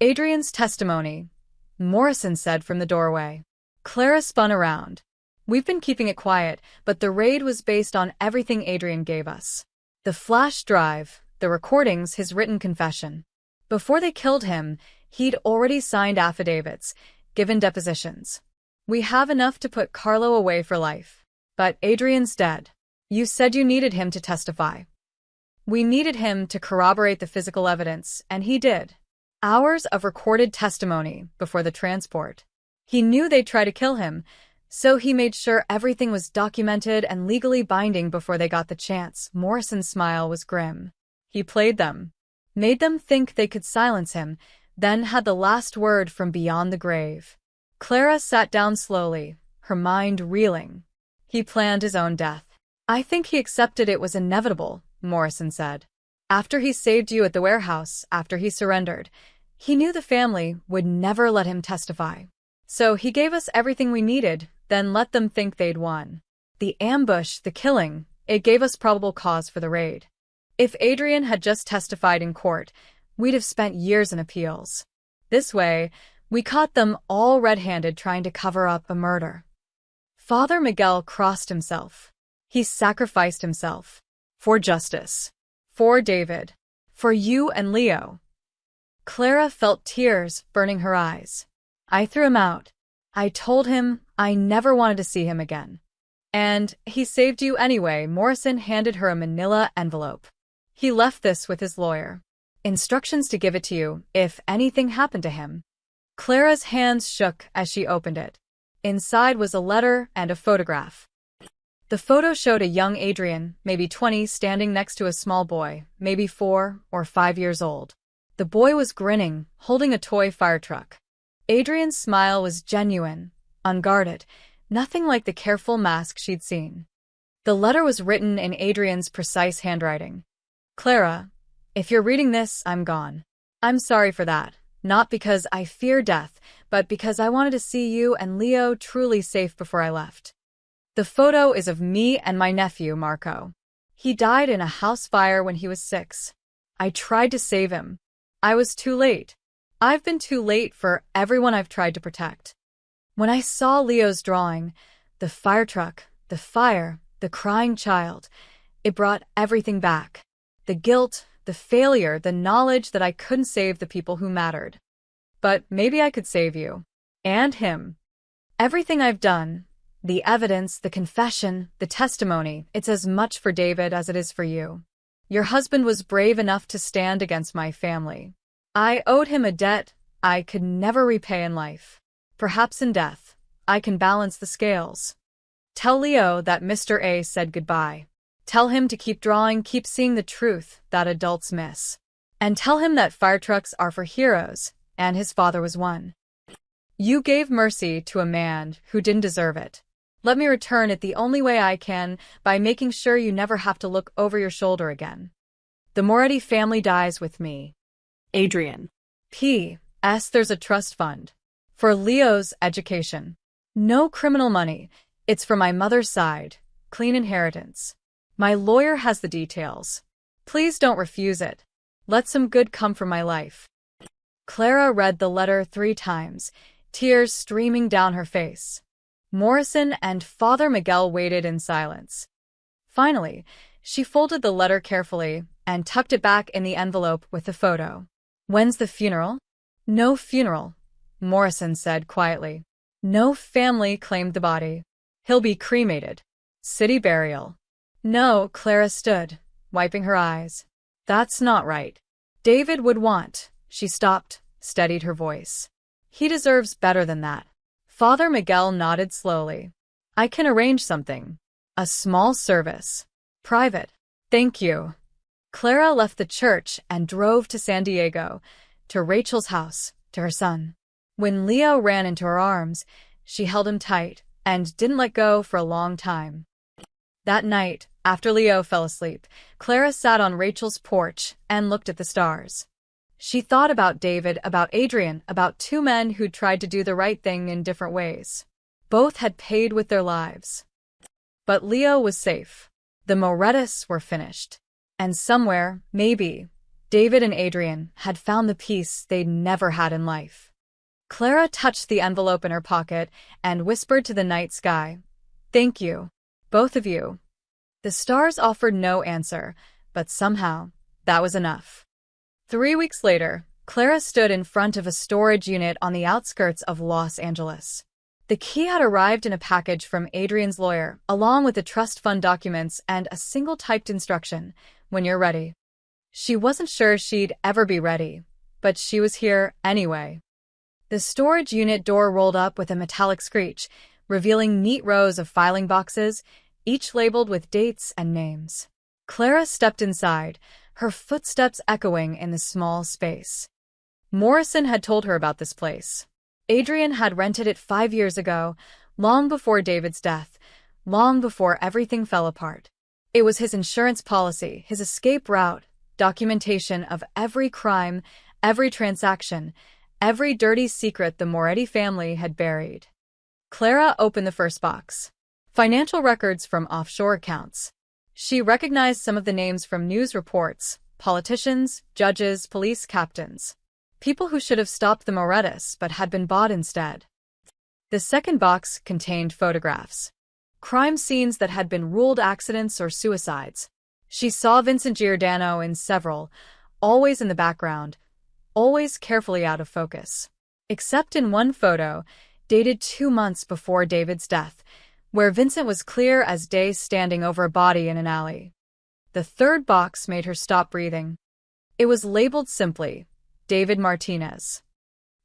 "Adrian's testimony," Morrison said from the doorway. Clara spun around. "We've been keeping it quiet, but the raid was based on everything Adrian gave us. The flash drive, the recordings, his written confession. Before they killed him, he'd already signed affidavits, given depositions. We have enough to put Carlo away for life. But Adrian's dead. You said you needed him to testify." "We needed him to corroborate the physical evidence, and he did. Hours of recorded testimony before the transport. He knew they'd try to kill him, so he made sure everything was documented and legally binding before they got the chance." Morrison's smile was grim. "He played them. Made them think they could silence him, then had the last word from beyond the grave." Clara sat down slowly, her mind reeling. "He planned his own death." "I think he accepted it was inevitable," Morrison said. "After he saved you at the warehouse, after he surrendered, he knew the family would never let him testify. So he gave us everything we needed, then let them think they'd won. The ambush, the killing, it gave us probable cause for the raid. If Adrian had just testified in court, we'd have spent years in appeals. This way, we caught them all red-handed trying to cover up a murder." Father Miguel crossed himself. He sacrificed himself. For justice. For David. For you and Leo. Clara felt tears burning her eyes. "I threw him out. I told him I never wanted to see him again. And he saved you anyway." Morrison handed her a manila envelope. "He left this with his lawyer. Instructions to give it to you if anything happened to him." Clara's hands shook as she opened it. Inside was a letter and a photograph. The photo showed a young Adrian, maybe 20, standing next to a small boy, maybe 4 or 5 years old. The boy was grinning, holding a toy fire truck. Adrian's smile was genuine, unguarded, nothing like the careful mask she'd seen. The letter was written in Adrian's precise handwriting. "Clara, if you're reading this, I'm gone. I'm sorry for that. Not because I fear death, but because I wanted to see you and Leo truly safe before I left. The photo is of me and my nephew, Marco. He died in a house fire when he was 6. I tried to save him. I was too late. I've been too late for everyone I've tried to protect. When I saw Leo's drawing, the fire truck, the fire, the crying child, it brought everything back. The guilt, the failure, the knowledge that I couldn't save the people who mattered. But maybe I could save you. And him. Everything I've done, the evidence, the confession, the testimony, it's as much for David as it is for you. Your husband was brave enough to stand against my family. I owed him a debt I could never repay in life. Perhaps in death, I can balance the scales. Tell Leo that Mr. A said goodbye. Tell him to keep drawing, keep seeing the truth that adults miss. And tell him that fire trucks are for heroes, and his father was one. You gave mercy to a man who didn't deserve it. Let me return it the only way I can, by making sure you never have to look over your shoulder again. The Moretti family dies with me. Adrian. P.S. There's a trust fund for Leo's education. No criminal money. It's from my mother's side. Clean inheritance. My lawyer has the details. Please don't refuse it. Let some good come from my life. Clara read the letter 3 times, tears streaming down her face. Morrison and Father Miguel waited in silence. Finally, she folded the letter carefully and tucked it back in the envelope with the photo. When's the funeral? No funeral, Morrison said quietly. No family claimed the body. He'll be cremated. City burial. No, Clara stood, wiping her eyes. That's not right. David would want. She stopped, steadied her voice. He deserves better than that. Father Miguel nodded slowly. I can arrange something. A small service. Private. Thank you. Clara left the church and drove to San Diego, to Rachel's house, to her son. When Leo ran into her arms, she held him tight and didn't let go for a long time. That night, after Leo fell asleep, Clara sat on Rachel's porch and looked at the stars. She thought about David, about Adrian, about 2 men who'd tried to do the right thing in different ways. Both had paid with their lives. But Leo was safe. The Morettis were finished. And somewhere, maybe, David and Adrian had found the peace they'd never had in life. Clara touched the envelope in her pocket and whispered to the night sky, "Thank you, both of you." The stars offered no answer, but somehow, that was enough. 3 weeks later, Clara stood in front of a storage unit on the outskirts of Los Angeles. The key had arrived in a package from Adrian's lawyer, along with the trust fund documents and a single typed instruction, "When you're ready." She wasn't sure she'd ever be ready, but she was here anyway. The storage unit door rolled up with a metallic screech, revealing neat rows of filing boxes, each labeled with dates and names. Clara stepped inside, her footsteps echoing in the small space. Morrison had told her about this place. Adrian had rented it 5 years ago, long before David's death, long before everything fell apart. It was his insurance policy, his escape route, documentation of every crime, every transaction, every dirty secret the Moretti family had buried. Clara opened the first box. Financial records from offshore accounts. She recognized some of the names from news reports, politicians, judges, police captains. People who should have stopped the Morettis but had been bought instead. The second box contained photographs. Crime scenes that had been ruled accidents or suicides. She saw Vincent Giordano in several, always in the background, always carefully out of focus. Except in one photo, dated 2 months before David's death, where Vincent was clear as day standing over a body in an alley. The third box made her stop breathing. It was labeled simply, David Martinez.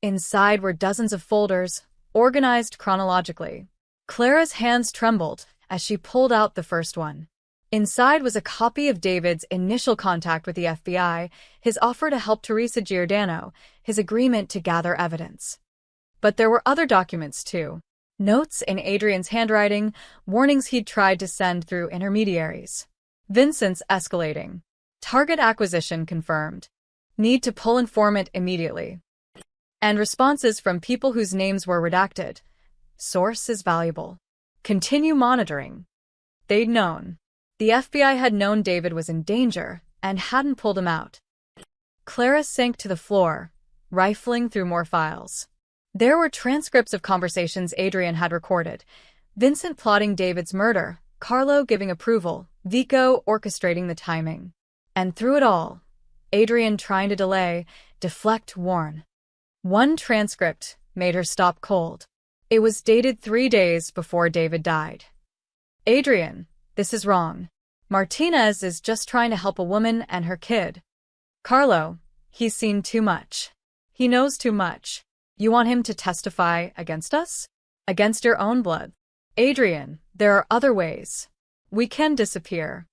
Inside were dozens of folders, organized chronologically. Clara's hands trembled as she pulled out the first one. Inside was a copy of David's initial contact with the FBI, his offer to help Teresa Giordano, his agreement to gather evidence. But there were other documents too. Notes in Adrian's handwriting, warnings he'd tried to send through intermediaries. Vincent's escalating. Target acquisition confirmed. Need to pull informant immediately. And responses from people whose names were redacted. Source is valuable. Continue monitoring. They'd known. The FBI had known David was in danger and hadn't pulled him out. Clara sank to the floor, rifling through more files. There were transcripts of conversations Adrian had recorded. Vincent plotting David's murder, Carlo giving approval, Vico orchestrating the timing. And through it all, Adrian trying to delay, deflect, warn. One transcript made her stop cold. It was dated 3 days before David died. Adrian, this is wrong. Martinez is just trying to help a woman and her kid. Carlo, he's seen too much. He knows too much. You want him to testify against us? Against your own blood? Adrian, there are other ways. We can disappear.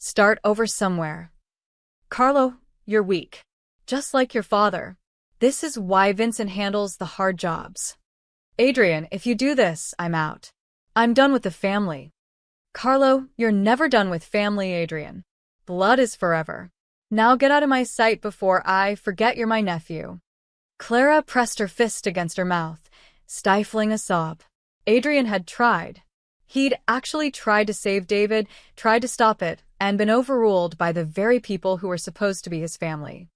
Start over somewhere. Carlo, you're weak. Just like your father. This is why Vincent handles the hard jobs. Adrian, if you do this, I'm out. I'm done with the family. Carlo, you're never done with family, Adrian. Blood is forever. Now get out of my sight before I forget you're my nephew. Clara pressed her fist against her mouth, stifling a sob. Adrian had tried. He'd actually tried to save David, tried to stop it, and been overruled by the very people who were supposed to be his family.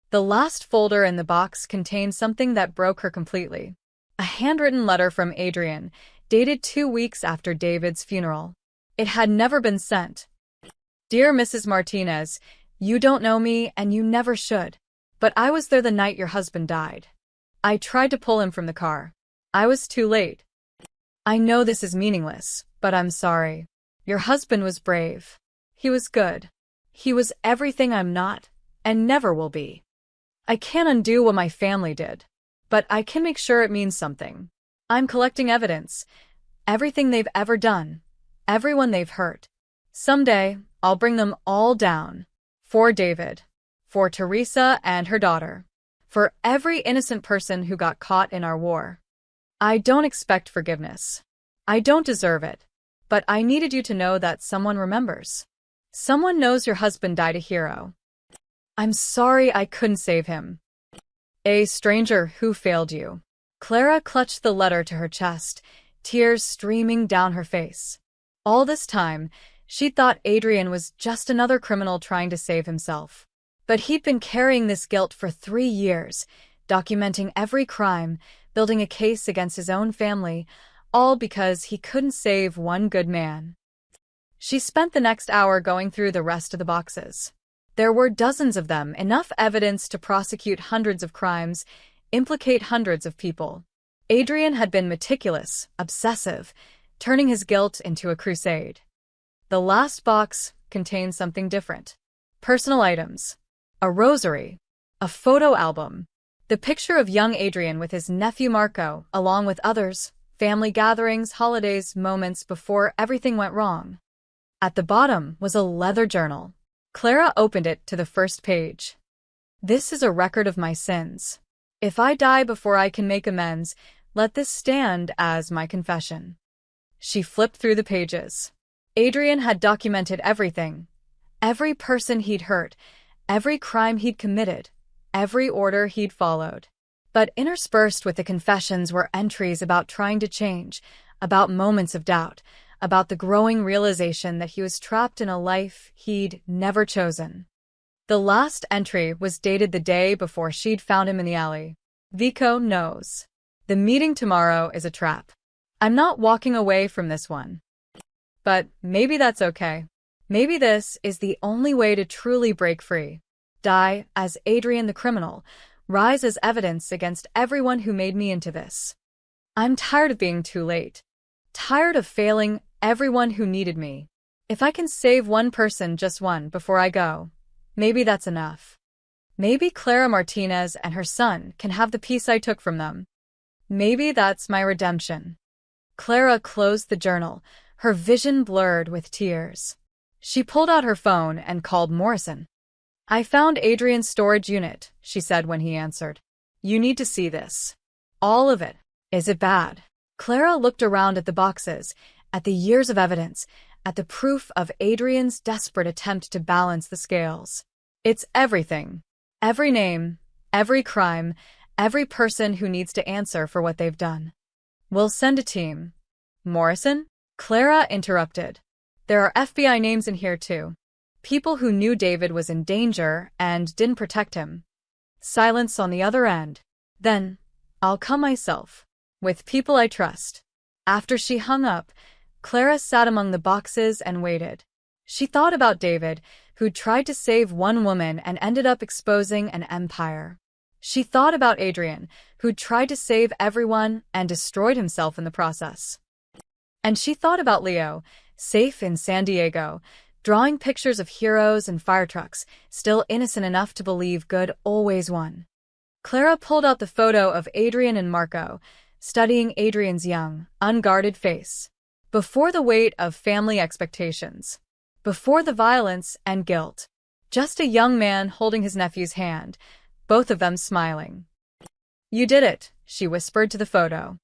The last folder in the box contained something that broke her completely. A handwritten letter from Adrian, dated 2 weeks after David's funeral. It had never been sent. Dear Mrs. Martinez, you don't know me and you never should. But I was there the night your husband died. I tried to pull him from the car. I was too late. I know this is meaningless, but I'm sorry. Your husband was brave. He was good. He was everything I'm not, and never will be. I can't undo what my family did, but I can make sure it means something. I'm collecting evidence. Everything they've ever done. Everyone they've hurt. Someday, I'll bring them all down. For David. For Teresa and her daughter. For every innocent person who got caught in our war. I don't expect forgiveness. I don't deserve it. But I needed you to know that someone remembers. Someone knows your husband died a hero. I'm sorry I couldn't save him. A stranger who failed you. Clara clutched the letter to her chest, tears streaming down her face. All this time, she thought Adrian was just another criminal trying to save himself. But he'd been carrying this guilt for 3 years, documenting every crime, building a case against his own family, all because he couldn't save one good man. She spent the next hour going through the rest of the boxes. There were dozens of them, enough evidence to prosecute hundreds of crimes, implicate hundreds of people. Adrian had been meticulous, obsessive, turning his guilt into a crusade. The last box contained something different. Personal items. A rosary. A photo album. The picture of young Adrian with his nephew Marco, along with others, family gatherings, holidays, moments before everything went wrong. At the bottom was a leather journal. Clara opened it to the first page. This is a record of my sins. If I die before I can make amends, let this stand as my confession. She flipped through the pages. Adrian had documented everything. Every person he'd hurt, every crime he'd committed, every order he'd followed. But interspersed with the confessions were entries about trying to change, about moments of doubt, about the growing realization that he was trapped in a life he'd never chosen. The last entry was dated the day before she'd found him in the alley. Vico knows. The meeting tomorrow is a trap. I'm not walking away from this one. But maybe that's okay. Maybe this is the only way to truly break free. Die as Adrian the criminal. Rise as evidence against everyone who made me into this. I'm tired of being too late. Tired of failing everyone who needed me. If I can save one person, just one, before I go, maybe that's enough. Maybe Clara Martinez and her son can have the peace I took from them. Maybe that's my redemption. Clara closed the journal, her vision blurred with tears. She pulled out her phone and called Morrison. I found Adrian's storage unit, she said when he answered. You need to see this. All of it. Is it bad? Clara looked around at the boxes, at the years of evidence, at the proof of Adrian's desperate attempt to balance the scales. It's everything. Every name, every crime, every person who needs to answer for what they've done. We'll send a team. Morrison? Clara interrupted. There are FBI names in here too. People who knew David was in danger and didn't protect him. Silence on the other end. Then, I'll come myself. With people I trust. After she hung up, Clara sat among the boxes and waited. She thought about David, who'd tried to save one woman and ended up exposing an empire. She thought about Adrian, who'd tried to save everyone and destroyed himself in the process. And she thought about Leo, safe in San Diego, drawing pictures of heroes and fire trucks, still innocent enough to believe good always won. Clara pulled out the photo of Adrian and Marco, studying Adrian's young, unguarded face. Before the weight of family expectations. before the violence and guilt. Just a young man holding his nephew's hand, both of them smiling. "You did it," she whispered to the photo.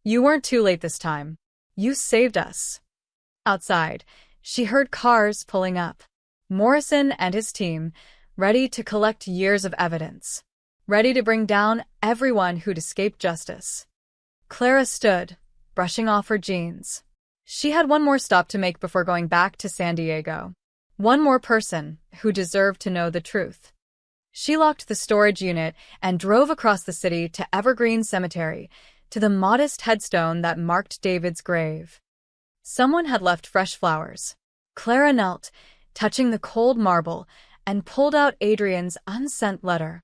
"You weren't too late this time. You saved us." Outside, she heard cars pulling up. Morrison and his team, ready to collect years of evidence, ready to bring down everyone who'd escaped justice. Clara stood, brushing off her jeans. She had one more stop to make before going back to San Diego. One more person who deserved to know the truth. She locked the storage unit and drove across the city to Evergreen Cemetery, to the modest headstone that marked David's grave. Someone had left fresh flowers. Clara knelt, touching the cold marble, and pulled out Adrian's unsent letter.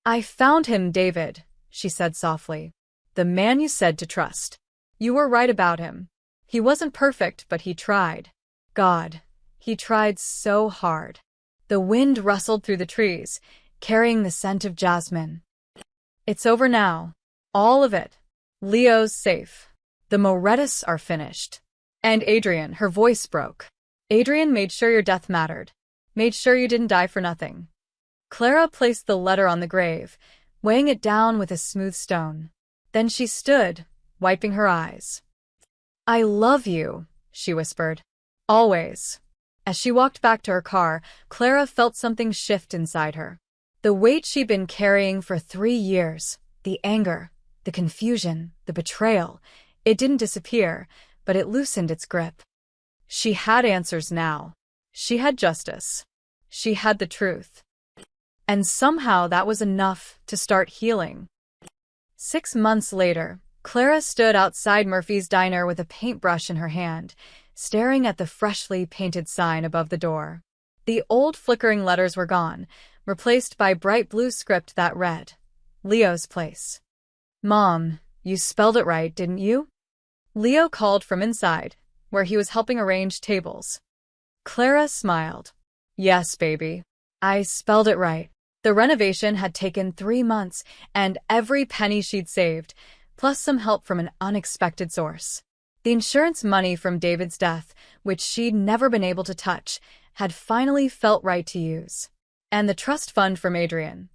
"I found him, David," she said softly. "The man you said to trust. You were right about him. He wasn't perfect, but he tried. God, he tried so hard." The wind rustled through the trees, carrying the scent of jasmine. "It's over now. All of it. Leo's safe. The Morettas are finished. And Adrian," her voice broke. "Adrian made sure your death mattered. Made sure you didn't die for nothing." Clara placed the letter on the grave, weighing it down with a smooth stone. Then she stood, wiping her eyes. "I love you," she whispered. "Always." As she walked back to her car, Clara felt something shift inside her. The weight she'd been carrying for 3 years, the anger, the confusion, the betrayal, it didn't disappear, but it loosened its grip. She had answers now. She had justice. She had the truth. And somehow that was enough to start healing. 6 months later, Clara stood outside Murphy's diner with a paintbrush in her hand, staring at the freshly painted sign above the door. The old flickering letters were gone, replaced by bright blue script that read, "Leo's place." "Mom, you spelled it right, didn't you?" Leo called from inside, where he was helping arrange tables. Clara smiled. "Yes, baby. I spelled it right." The renovation had taken 3 months, and every penny she'd saved, plus some help from an unexpected source. The insurance money from David's death, which she'd never been able to touch, had finally felt right to use. And the trust fund from Adrian.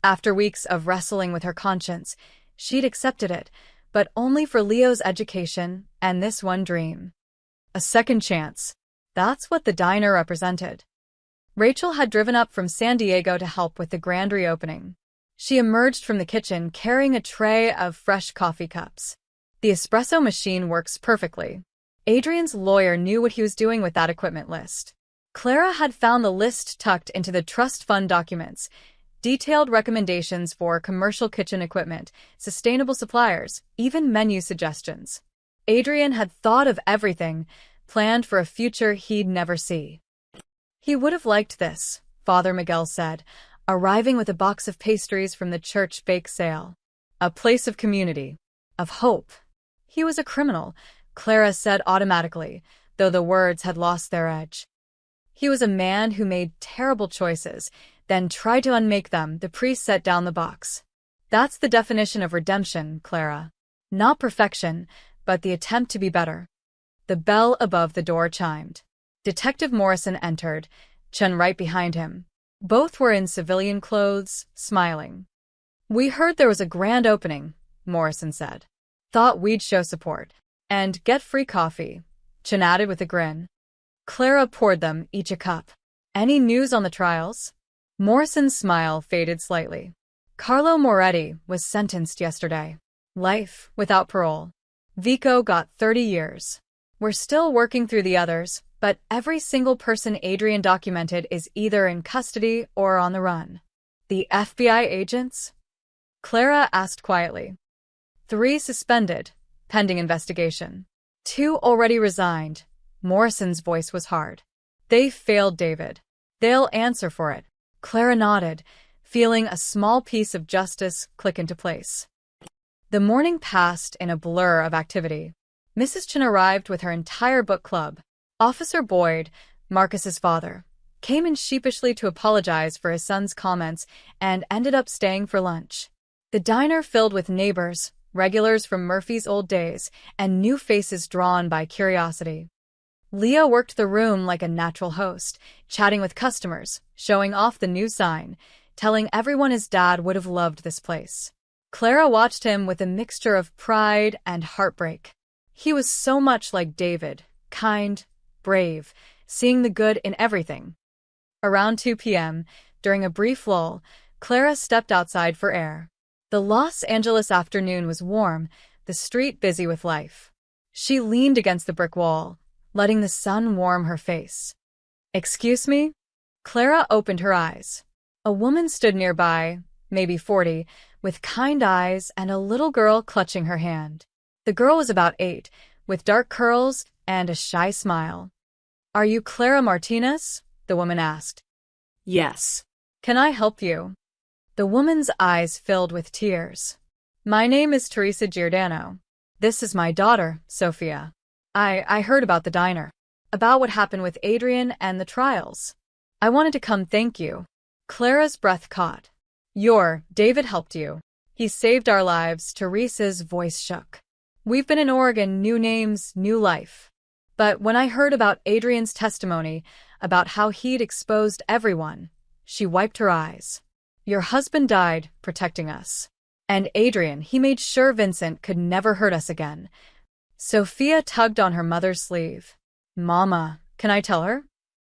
After weeks of wrestling with her conscience, she'd accepted it, but only for Leo's education and this one dream. A second chance. That's what the diner represented. Rachel had driven up from San Diego to help with the grand reopening. She emerged from the kitchen carrying a tray of fresh coffee cups. The espresso machine works perfectly. Adrian's lawyer knew what he was doing with that equipment list. Clara had found the list tucked into the trust fund documents, detailed recommendations for commercial kitchen equipment, sustainable suppliers, even menu suggestions. Adrian had thought of everything, planned for a future he'd never see. He would have liked this, Father Miguel said, arriving with a box of pastries from the church bake sale. A place of community, of hope. He was a criminal, Clara said automatically, though the words had lost their edge. He was a man who made terrible choices, then tried to unmake them. The priest set down the box. That's the definition of redemption, Clara. Not perfection, but the attempt to be better. The bell above the door chimed. Detective Morrison entered, Chen right behind him. Both were in civilian clothes, smiling. "We heard there was a grand opening," Morrison said. "Thought we'd show support. And get free coffee," Chen added with a grin. Clara poured them each a cup. "Any news on the trials?" Morrison's smile faded slightly. "Carlo Moretti was sentenced yesterday. Life without parole. Vico got 30 years. We're still working through the others, but every single person Adrian documented is either in custody or on the run." "The FBI agents?" Clara asked quietly. 3 suspended, pending investigation. 2 already resigned. Morrison's voice was hard. "They failed David. They'll answer for it." Clara nodded, feeling a small piece of justice click into place. The morning passed in a blur of activity. Mrs. Chen arrived with her entire book club. Officer Boyd, Marcus's father, came in sheepishly to apologize for his son's comments and ended up staying for lunch. The diner filled with neighbors, regulars from Murphy's old days, and new faces drawn by curiosity. Leo worked the room like a natural host, chatting with customers, showing off the new sign, telling everyone his dad would have loved this place. Clara watched him with a mixture of pride and heartbreak. He was so much like David, kind, brave, seeing the good in everything. Around 2 p.m., during a brief lull, Clara stepped outside for air. The Los Angeles afternoon was warm, the street busy with life. She leaned against the brick wall, letting the sun warm her face. "Excuse me?" Clara opened her eyes. A woman stood nearby, maybe 40, with kind eyes and a little girl clutching her hand. The girl was about 8, with dark curls and a shy smile. "Are you Clara Martinez?" the woman asked. Yes. "Can I help you?" The woman's eyes filled with tears. "My name is Teresa Giordano. This is my daughter, Sophia. I heard about the diner, about what happened with Adrian and the trials. I wanted to come thank you." Clara's breath caught. David helped you. He saved our lives." Teresa's voice shook. "We've been in Oregon, new names, new life. But when I heard about Adrian's testimony, about how he'd exposed everyone," she wiped her eyes. "Your husband died protecting us. And Adrian, he made sure Vincent could never hurt us again." Sophia tugged on her mother's sleeve. "Mama, can I tell her?"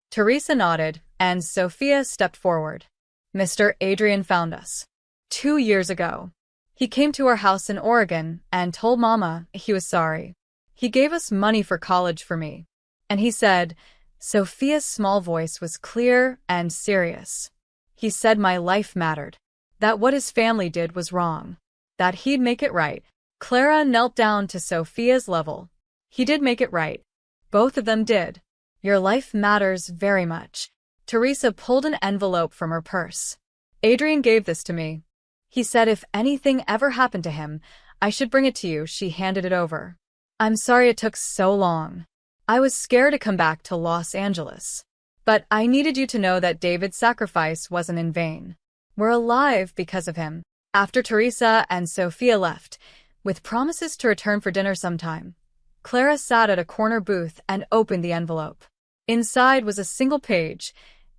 Teresa nodded, and Sophia stepped forward. "Mr. Adrian found us 2 years ago. He came to our house in Oregon and told Mama he was sorry. He gave us money for college for me. And he said," Sophia's small voice was clear and serious, "he said my life mattered, that what his family did was wrong, that he'd make it right." Clara knelt down to Sophia's level. "He did make it right. Both of them did. Your life matters very much." Teresa pulled an envelope from her purse. "Adrian gave this to me. He said if anything ever happened to him, I should bring it to you." She handed it over. "I'm sorry it took so long. I was scared to come back to Los Angeles. But I needed you to know that David's sacrifice wasn't in vain. We're alive because of him." After Teresa and Sophia left, with promises to return for dinner sometime, Clara sat at a corner booth and opened the envelope. Inside was a single page,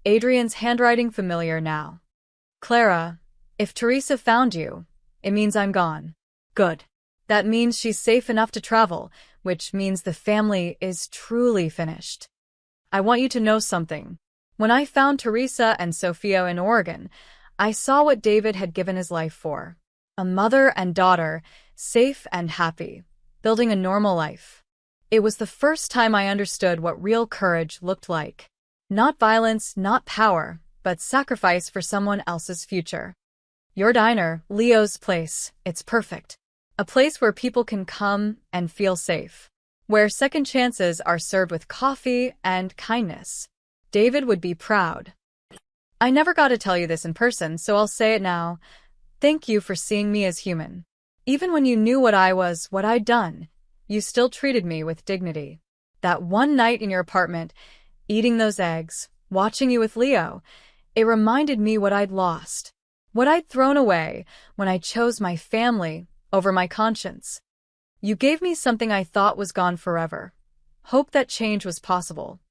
Adrian's handwriting familiar now. "Clara, if Teresa found you, it means I'm gone." "Good. That means she's safe enough to travel, which means the family is truly finished. I want you to know something. When I found Teresa and Sophia in Oregon, I saw what David had given his life for. A mother and daughter, safe and happy, building a normal life. It was the first time I understood what real courage looked like. Not violence, not power, but sacrifice for someone else's future. Your diner, Leo's place, it's perfect. A place where people can come and feel safe. Where second chances are served with coffee and kindness. David would be proud. I never got to tell you this in person, so I'll say it now. Thank you for seeing me as human. Even when you knew what I was, what I'd done, you still treated me with dignity. That one night in your apartment, eating those eggs, watching you with Leo, it reminded me what I'd lost. What I'd thrown away when I chose my family over my conscience. You gave me something I thought was gone forever. Hope that change was possible.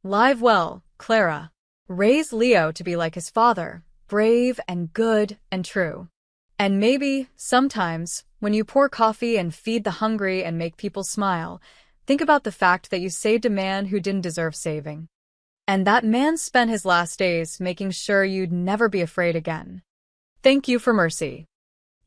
Live well, Clara. Raise Leo to be like his father, brave and good and true. And maybe, sometimes, when you pour coffee and feed the hungry and make people smile, think about the fact that you saved a man who didn't deserve saving. And that man spent his last days making sure you'd never be afraid again. Thank you for mercy.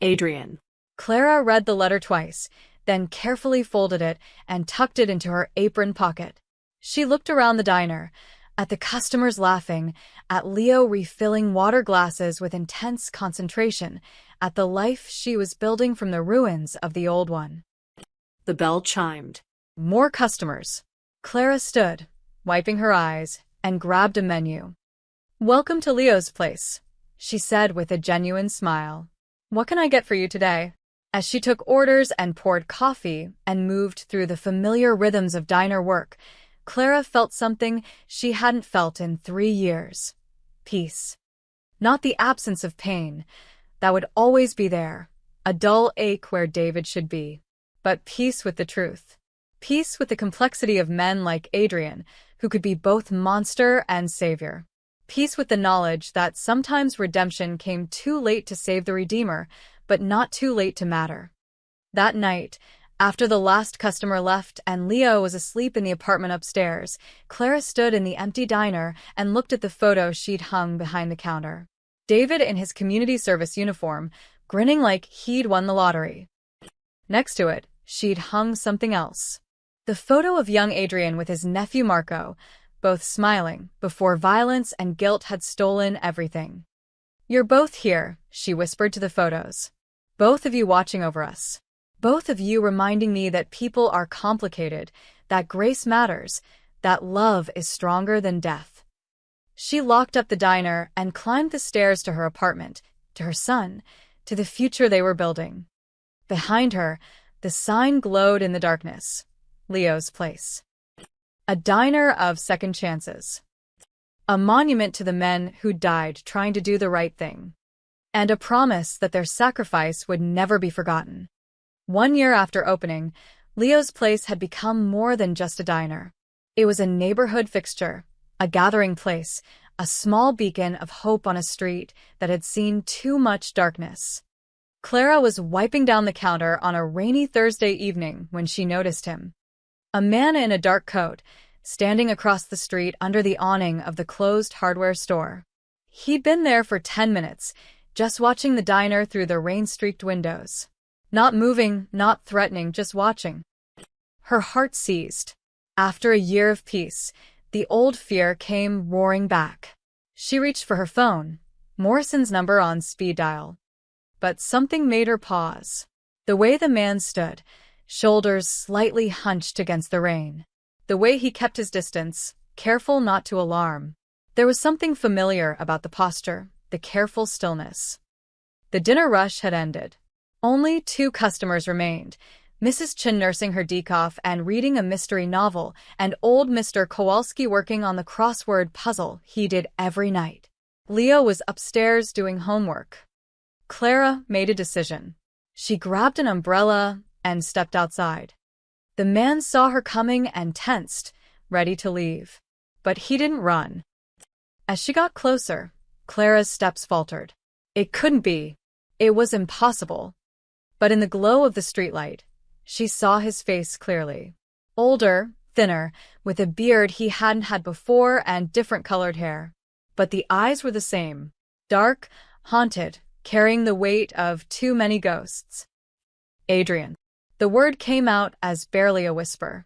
Adrian. Clara read the letter twice, then carefully folded it and tucked it into her apron pocket. She looked around the diner, at the customers laughing, at Leo refilling water glasses with intense concentration, at the life she was building from the ruins of the old one. The bell chimed. More customers. Clara stood, wiping her eyes, and grabbed a menu. "Welcome to Leo's place," she said with a genuine smile. "What can I get for you today?" As she took orders and poured coffee and moved through the familiar rhythms of diner work, Clara felt something she hadn't felt in 3 years. Peace. Not the absence of pain. That would always be there, a dull ache where David should be. But peace with the truth. Peace with the complexity of men like Adrian, who could be both monster and savior. Peace with the knowledge that sometimes redemption came too late to save the Redeemer, but not too late to matter. That night, after the last customer left and Leo was asleep in the apartment upstairs, Clara stood in the empty diner and looked at the photo she'd hung behind the counter. David in his community service uniform, grinning like he'd won the lottery. Next to it, she'd hung something else. The photo of young Adrian with his nephew Marco, both smiling, before violence and guilt had stolen everything. "You're both here," she whispered to the photos. "Both of you watching over us. Both of you reminding me that people are complicated, that grace matters, that love is stronger than death." She locked up the diner and climbed the stairs to her apartment, to her son, to the future they were building. Behind her, the sign glowed in the darkness. Leo's Place. A diner of second chances. A monument to the men who died trying to do the right thing. And a promise that their sacrifice would never be forgotten. 1 year after opening, Leo's Place had become more than just a diner. It was a neighborhood fixture, a gathering place, a small beacon of hope on a street that had seen too much darkness. Clara was wiping down the counter on a rainy Thursday evening when she noticed him. A man in a dark coat, standing across the street under the awning of the closed hardware store. He'd been there for 10 minutes, just watching the diner through the rain-streaked windows. Not moving, not threatening, just watching. Her heart seized. After a year of peace, the old fear came roaring back. She reached for her phone, Morrison's number on speed dial. But something made her pause. The way the man stood, shoulders slightly hunched against the rain. The way he kept his distance, careful not to alarm. There was something familiar about the posture, the careful stillness. The dinner rush had ended. Only 2 customers remained, Mrs. Chin nursing her decaf and reading a mystery novel, and old Mr. Kowalski working on the crossword puzzle he did every night. Leo was upstairs doing homework. Clara made a decision. She grabbed an umbrella and stepped outside. The man saw her coming and tensed, ready to leave. But he didn't run. As she got closer, Clara's steps faltered. It couldn't be. It was impossible. But in the glow of the streetlight, she saw his face clearly. Older, thinner, with a beard he hadn't had before and different colored hair. But the eyes were the same. Dark, haunted, carrying the weight of too many ghosts. "Adrian." The word came out as barely a whisper.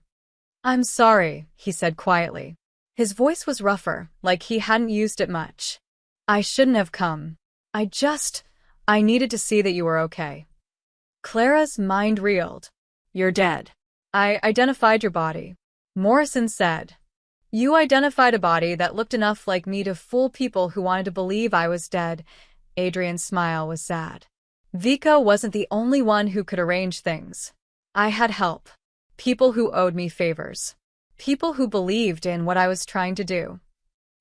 "I'm sorry," he said quietly. His voice was rougher, like he hadn't used it much. "I shouldn't have come. I needed to see that you were okay." Clara's mind reeled. "You're dead." "I identified your body," Morrison said. "You identified a body that looked enough like me to fool people who wanted to believe I was dead." Adrian's smile was sad. "Vika wasn't the only one who could arrange things. I had help. People who owed me favors. People who believed in what I was trying to do.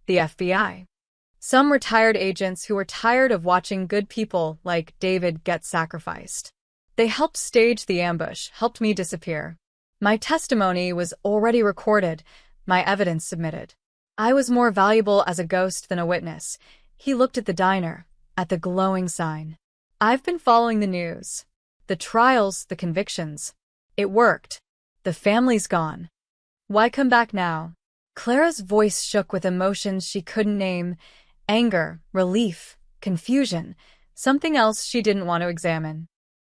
The FBI. Some retired agents who were tired of watching good people like David get sacrificed. They helped stage the ambush, helped me disappear. My testimony was already recorded, my evidence submitted. I was more valuable as a ghost than a witness." He looked at the diner, at the glowing sign. "I've been following the news. The trials, the convictions. It worked. The family's gone. Why come back now?" Clara's voice shook with emotions she couldn't name. Anger, relief, confusion, something else she didn't want to examine.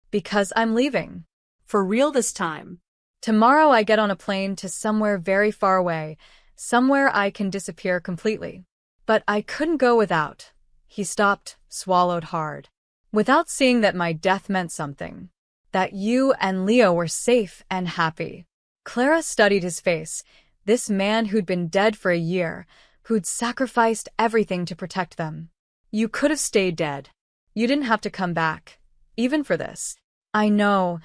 "Because I'm leaving." For real this time. "Tomorrow I get on a plane to somewhere very far away, somewhere I can disappear completely. But I couldn't go without." He stopped, swallowed hard. "Without seeing that my death meant something. That you and Leo were safe and happy." Clara studied his face, this man who'd been dead for a year, who'd sacrificed everything to protect them. "You could have stayed dead. You didn't have to come back, even for this." "I know."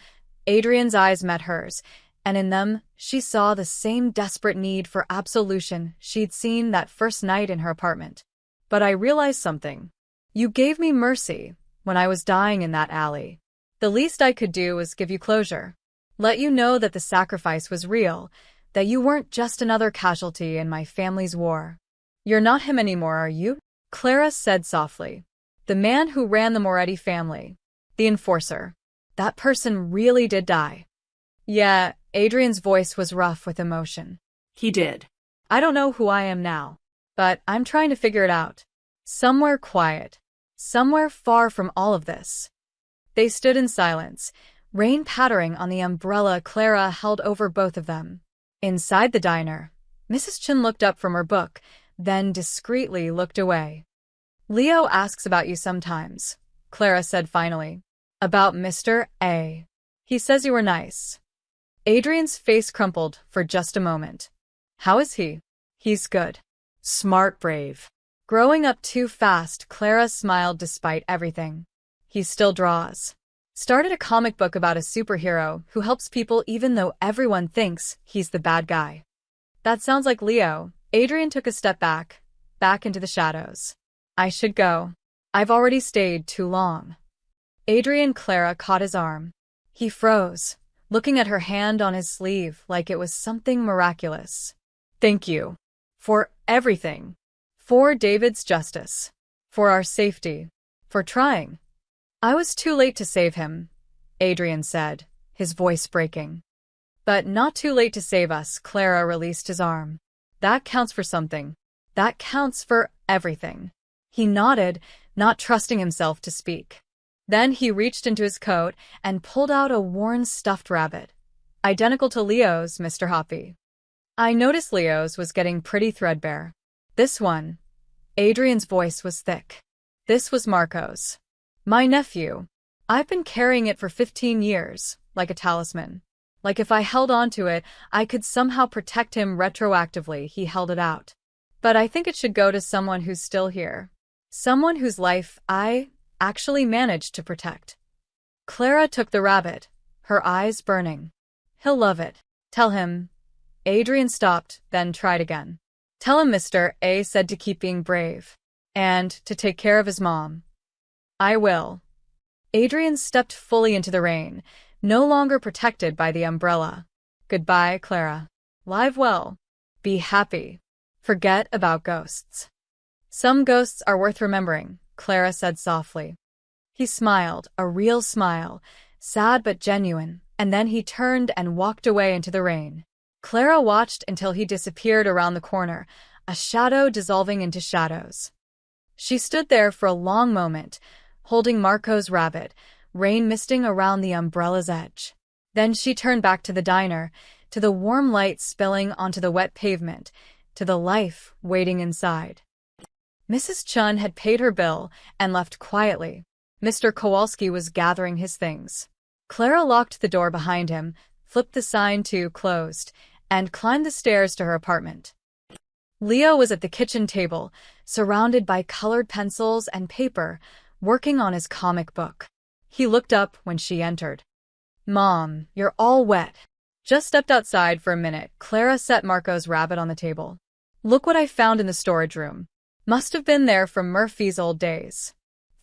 Adrian's eyes met hers, and in them she saw the same desperate need for absolution she'd seen that first night in her apartment. "But I realized something. You gave me mercy when I was dying in that alley. The least I could do was give you closure. Let you know that the sacrifice was real, that you weren't just another casualty in my family's war. You're not him anymore, are you? Clara said softly. The man who ran the Moretti family. The enforcer. That person really did die. Yeah, Adrian's voice was rough with emotion. He did. I don't know who I am now, but I'm trying to figure it out. Somewhere quiet. Somewhere far from all of this. They stood in silence, rain pattering on the umbrella Clara held over both of them. Inside the diner, Mrs. Chen looked up from her book, then discreetly looked away. Leo asks about you sometimes, Clara said finally. About Mr. A. He says you were nice. Adrian's face crumpled for just a moment. How is he? He's good. Smart, brave. Growing up too fast, Clara smiled despite everything. He still draws. Started a comic book about a superhero who helps people even though everyone thinks he's the bad guy. That sounds like Leo. Adrian took a step back into the shadows. I should go. I've already stayed too long. Clara caught his arm. He froze, looking at her hand on his sleeve like it was something miraculous. Thank you. For everything. For David's justice. For our safety. For trying. I was too late to save him, Adrian said, his voice breaking. But not too late to save us. Clara released his arm. That counts for something. That counts for everything. He nodded, not trusting himself to speak. Then he reached into his coat and pulled out a worn stuffed rabbit. Identical to Leo's, Mr. Hoppy. I noticed Leo's was getting pretty threadbare. This one. Adrian's voice was thick. This was Marco's. My nephew. I've been carrying it for 15 years, like a talisman. Like if I held on to it, I could somehow protect him retroactively. He held it out. But I think it should go to someone who's still here. Someone whose life I actually managed to protect. Clara took the rabbit, her eyes burning. He'll love it. Tell him. Adrian stopped, then tried again. Tell him Mr. A said to keep being brave. And to take care of his mom. I will. Adrian stepped fully into the rain, no longer protected by the umbrella. Goodbye, Clara. Live well. Be happy. Forget about ghosts. Some ghosts are worth remembering, Clara said softly. He smiled, a real smile, sad but genuine, and then he turned and walked away into the rain. Clara watched until he disappeared around the corner, a shadow dissolving into shadows. She stood there for a long moment, holding Marco's rabbit, rain misting around the umbrella's edge. Then she turned back to the diner, to the warm light spilling onto the wet pavement, to the life waiting inside. Mrs. Chun had paid her bill and left quietly. Mr. Kowalski was gathering his things. Clara locked the door behind him, flipped the sign to closed, and climbed the stairs to her apartment. Leo was at the kitchen table, surrounded by colored pencils and paper, working on his comic book. He looked up when she entered. Mom, you're all wet. Just stepped outside for a minute. Clara set Marco's rabbit on the table. Look what I found in the storage room. Must have been there from Murphy's old days.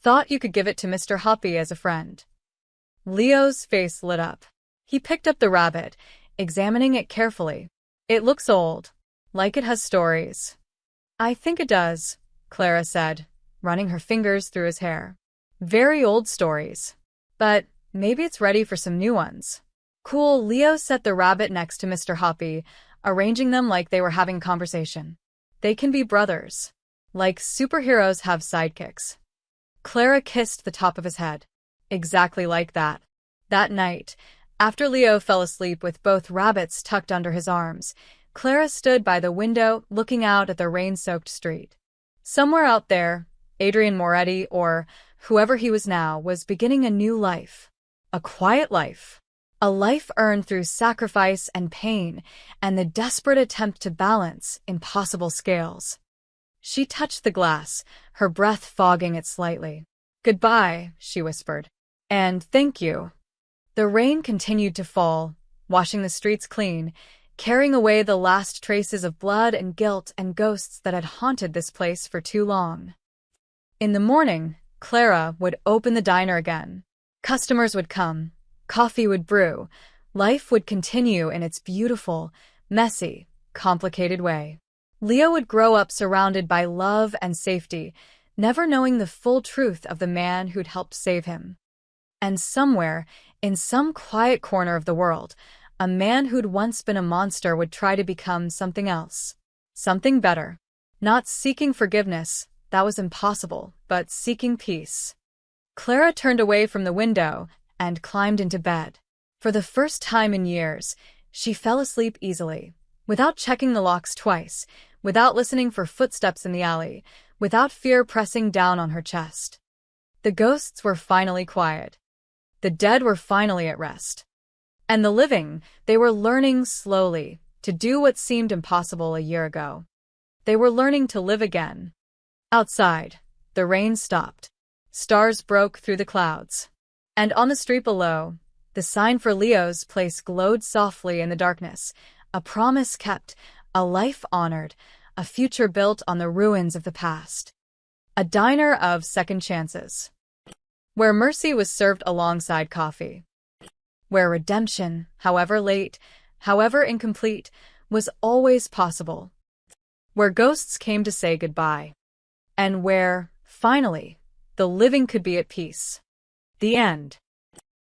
Thought you could give it to Mr. Hoppy as a friend. Leo's face lit up. He picked up the rabbit, examining it carefully. It looks old, like it has stories. I think it does, Clara said, running her fingers through his hair. Very old stories. But maybe it's ready for some new ones. Cool. Leo set the rabbit next to Mr. Hoppy, arranging them like they were having conversation. They can be brothers. Like superheroes have sidekicks. Clara kissed the top of his head. Exactly like that. That night, after Leo fell asleep with both rabbits tucked under his arms, Clara stood by the window looking out at the rain-soaked street. Somewhere out there, Adrian Moretti, or whoever he was now, was beginning a new life. A quiet life. A life earned through sacrifice and pain, and the desperate attempt to balance impossible scales. She touched the glass, her breath fogging it slightly. Goodbye, she whispered. And thank you. The rain continued to fall, washing the streets clean, carrying away the last traces of blood and guilt and ghosts that had haunted this place for too long. In the morning, Clara would open the diner again. Customers would come. Coffee would brew. Life would continue in its beautiful, messy, complicated way. Leo would grow up surrounded by love and safety, never knowing the full truth of the man who'd helped save him. And somewhere, in some quiet corner of the world, a man who'd once been a monster would try to become something else. Something better. Not seeking forgiveness, that was impossible, but seeking peace. Clara turned away from the window and climbed into bed. For the first time in years, she fell asleep easily, without checking the locks twice, without listening for footsteps in the alley, without fear pressing down on her chest. The ghosts were finally quiet. The dead were finally at rest. And the living, they were learning slowly to do what seemed impossible a year ago. They were learning to live again. Outside, the rain stopped. Stars broke through the clouds. And on the street below, the sign for Leo's place glowed softly in the darkness, a promise kept, a life honored, a future built on the ruins of the past. A diner of second chances, where mercy was served alongside coffee, where redemption, however late, however incomplete, was always possible, where ghosts came to say goodbye, and where, finally, the living could be at peace. The end.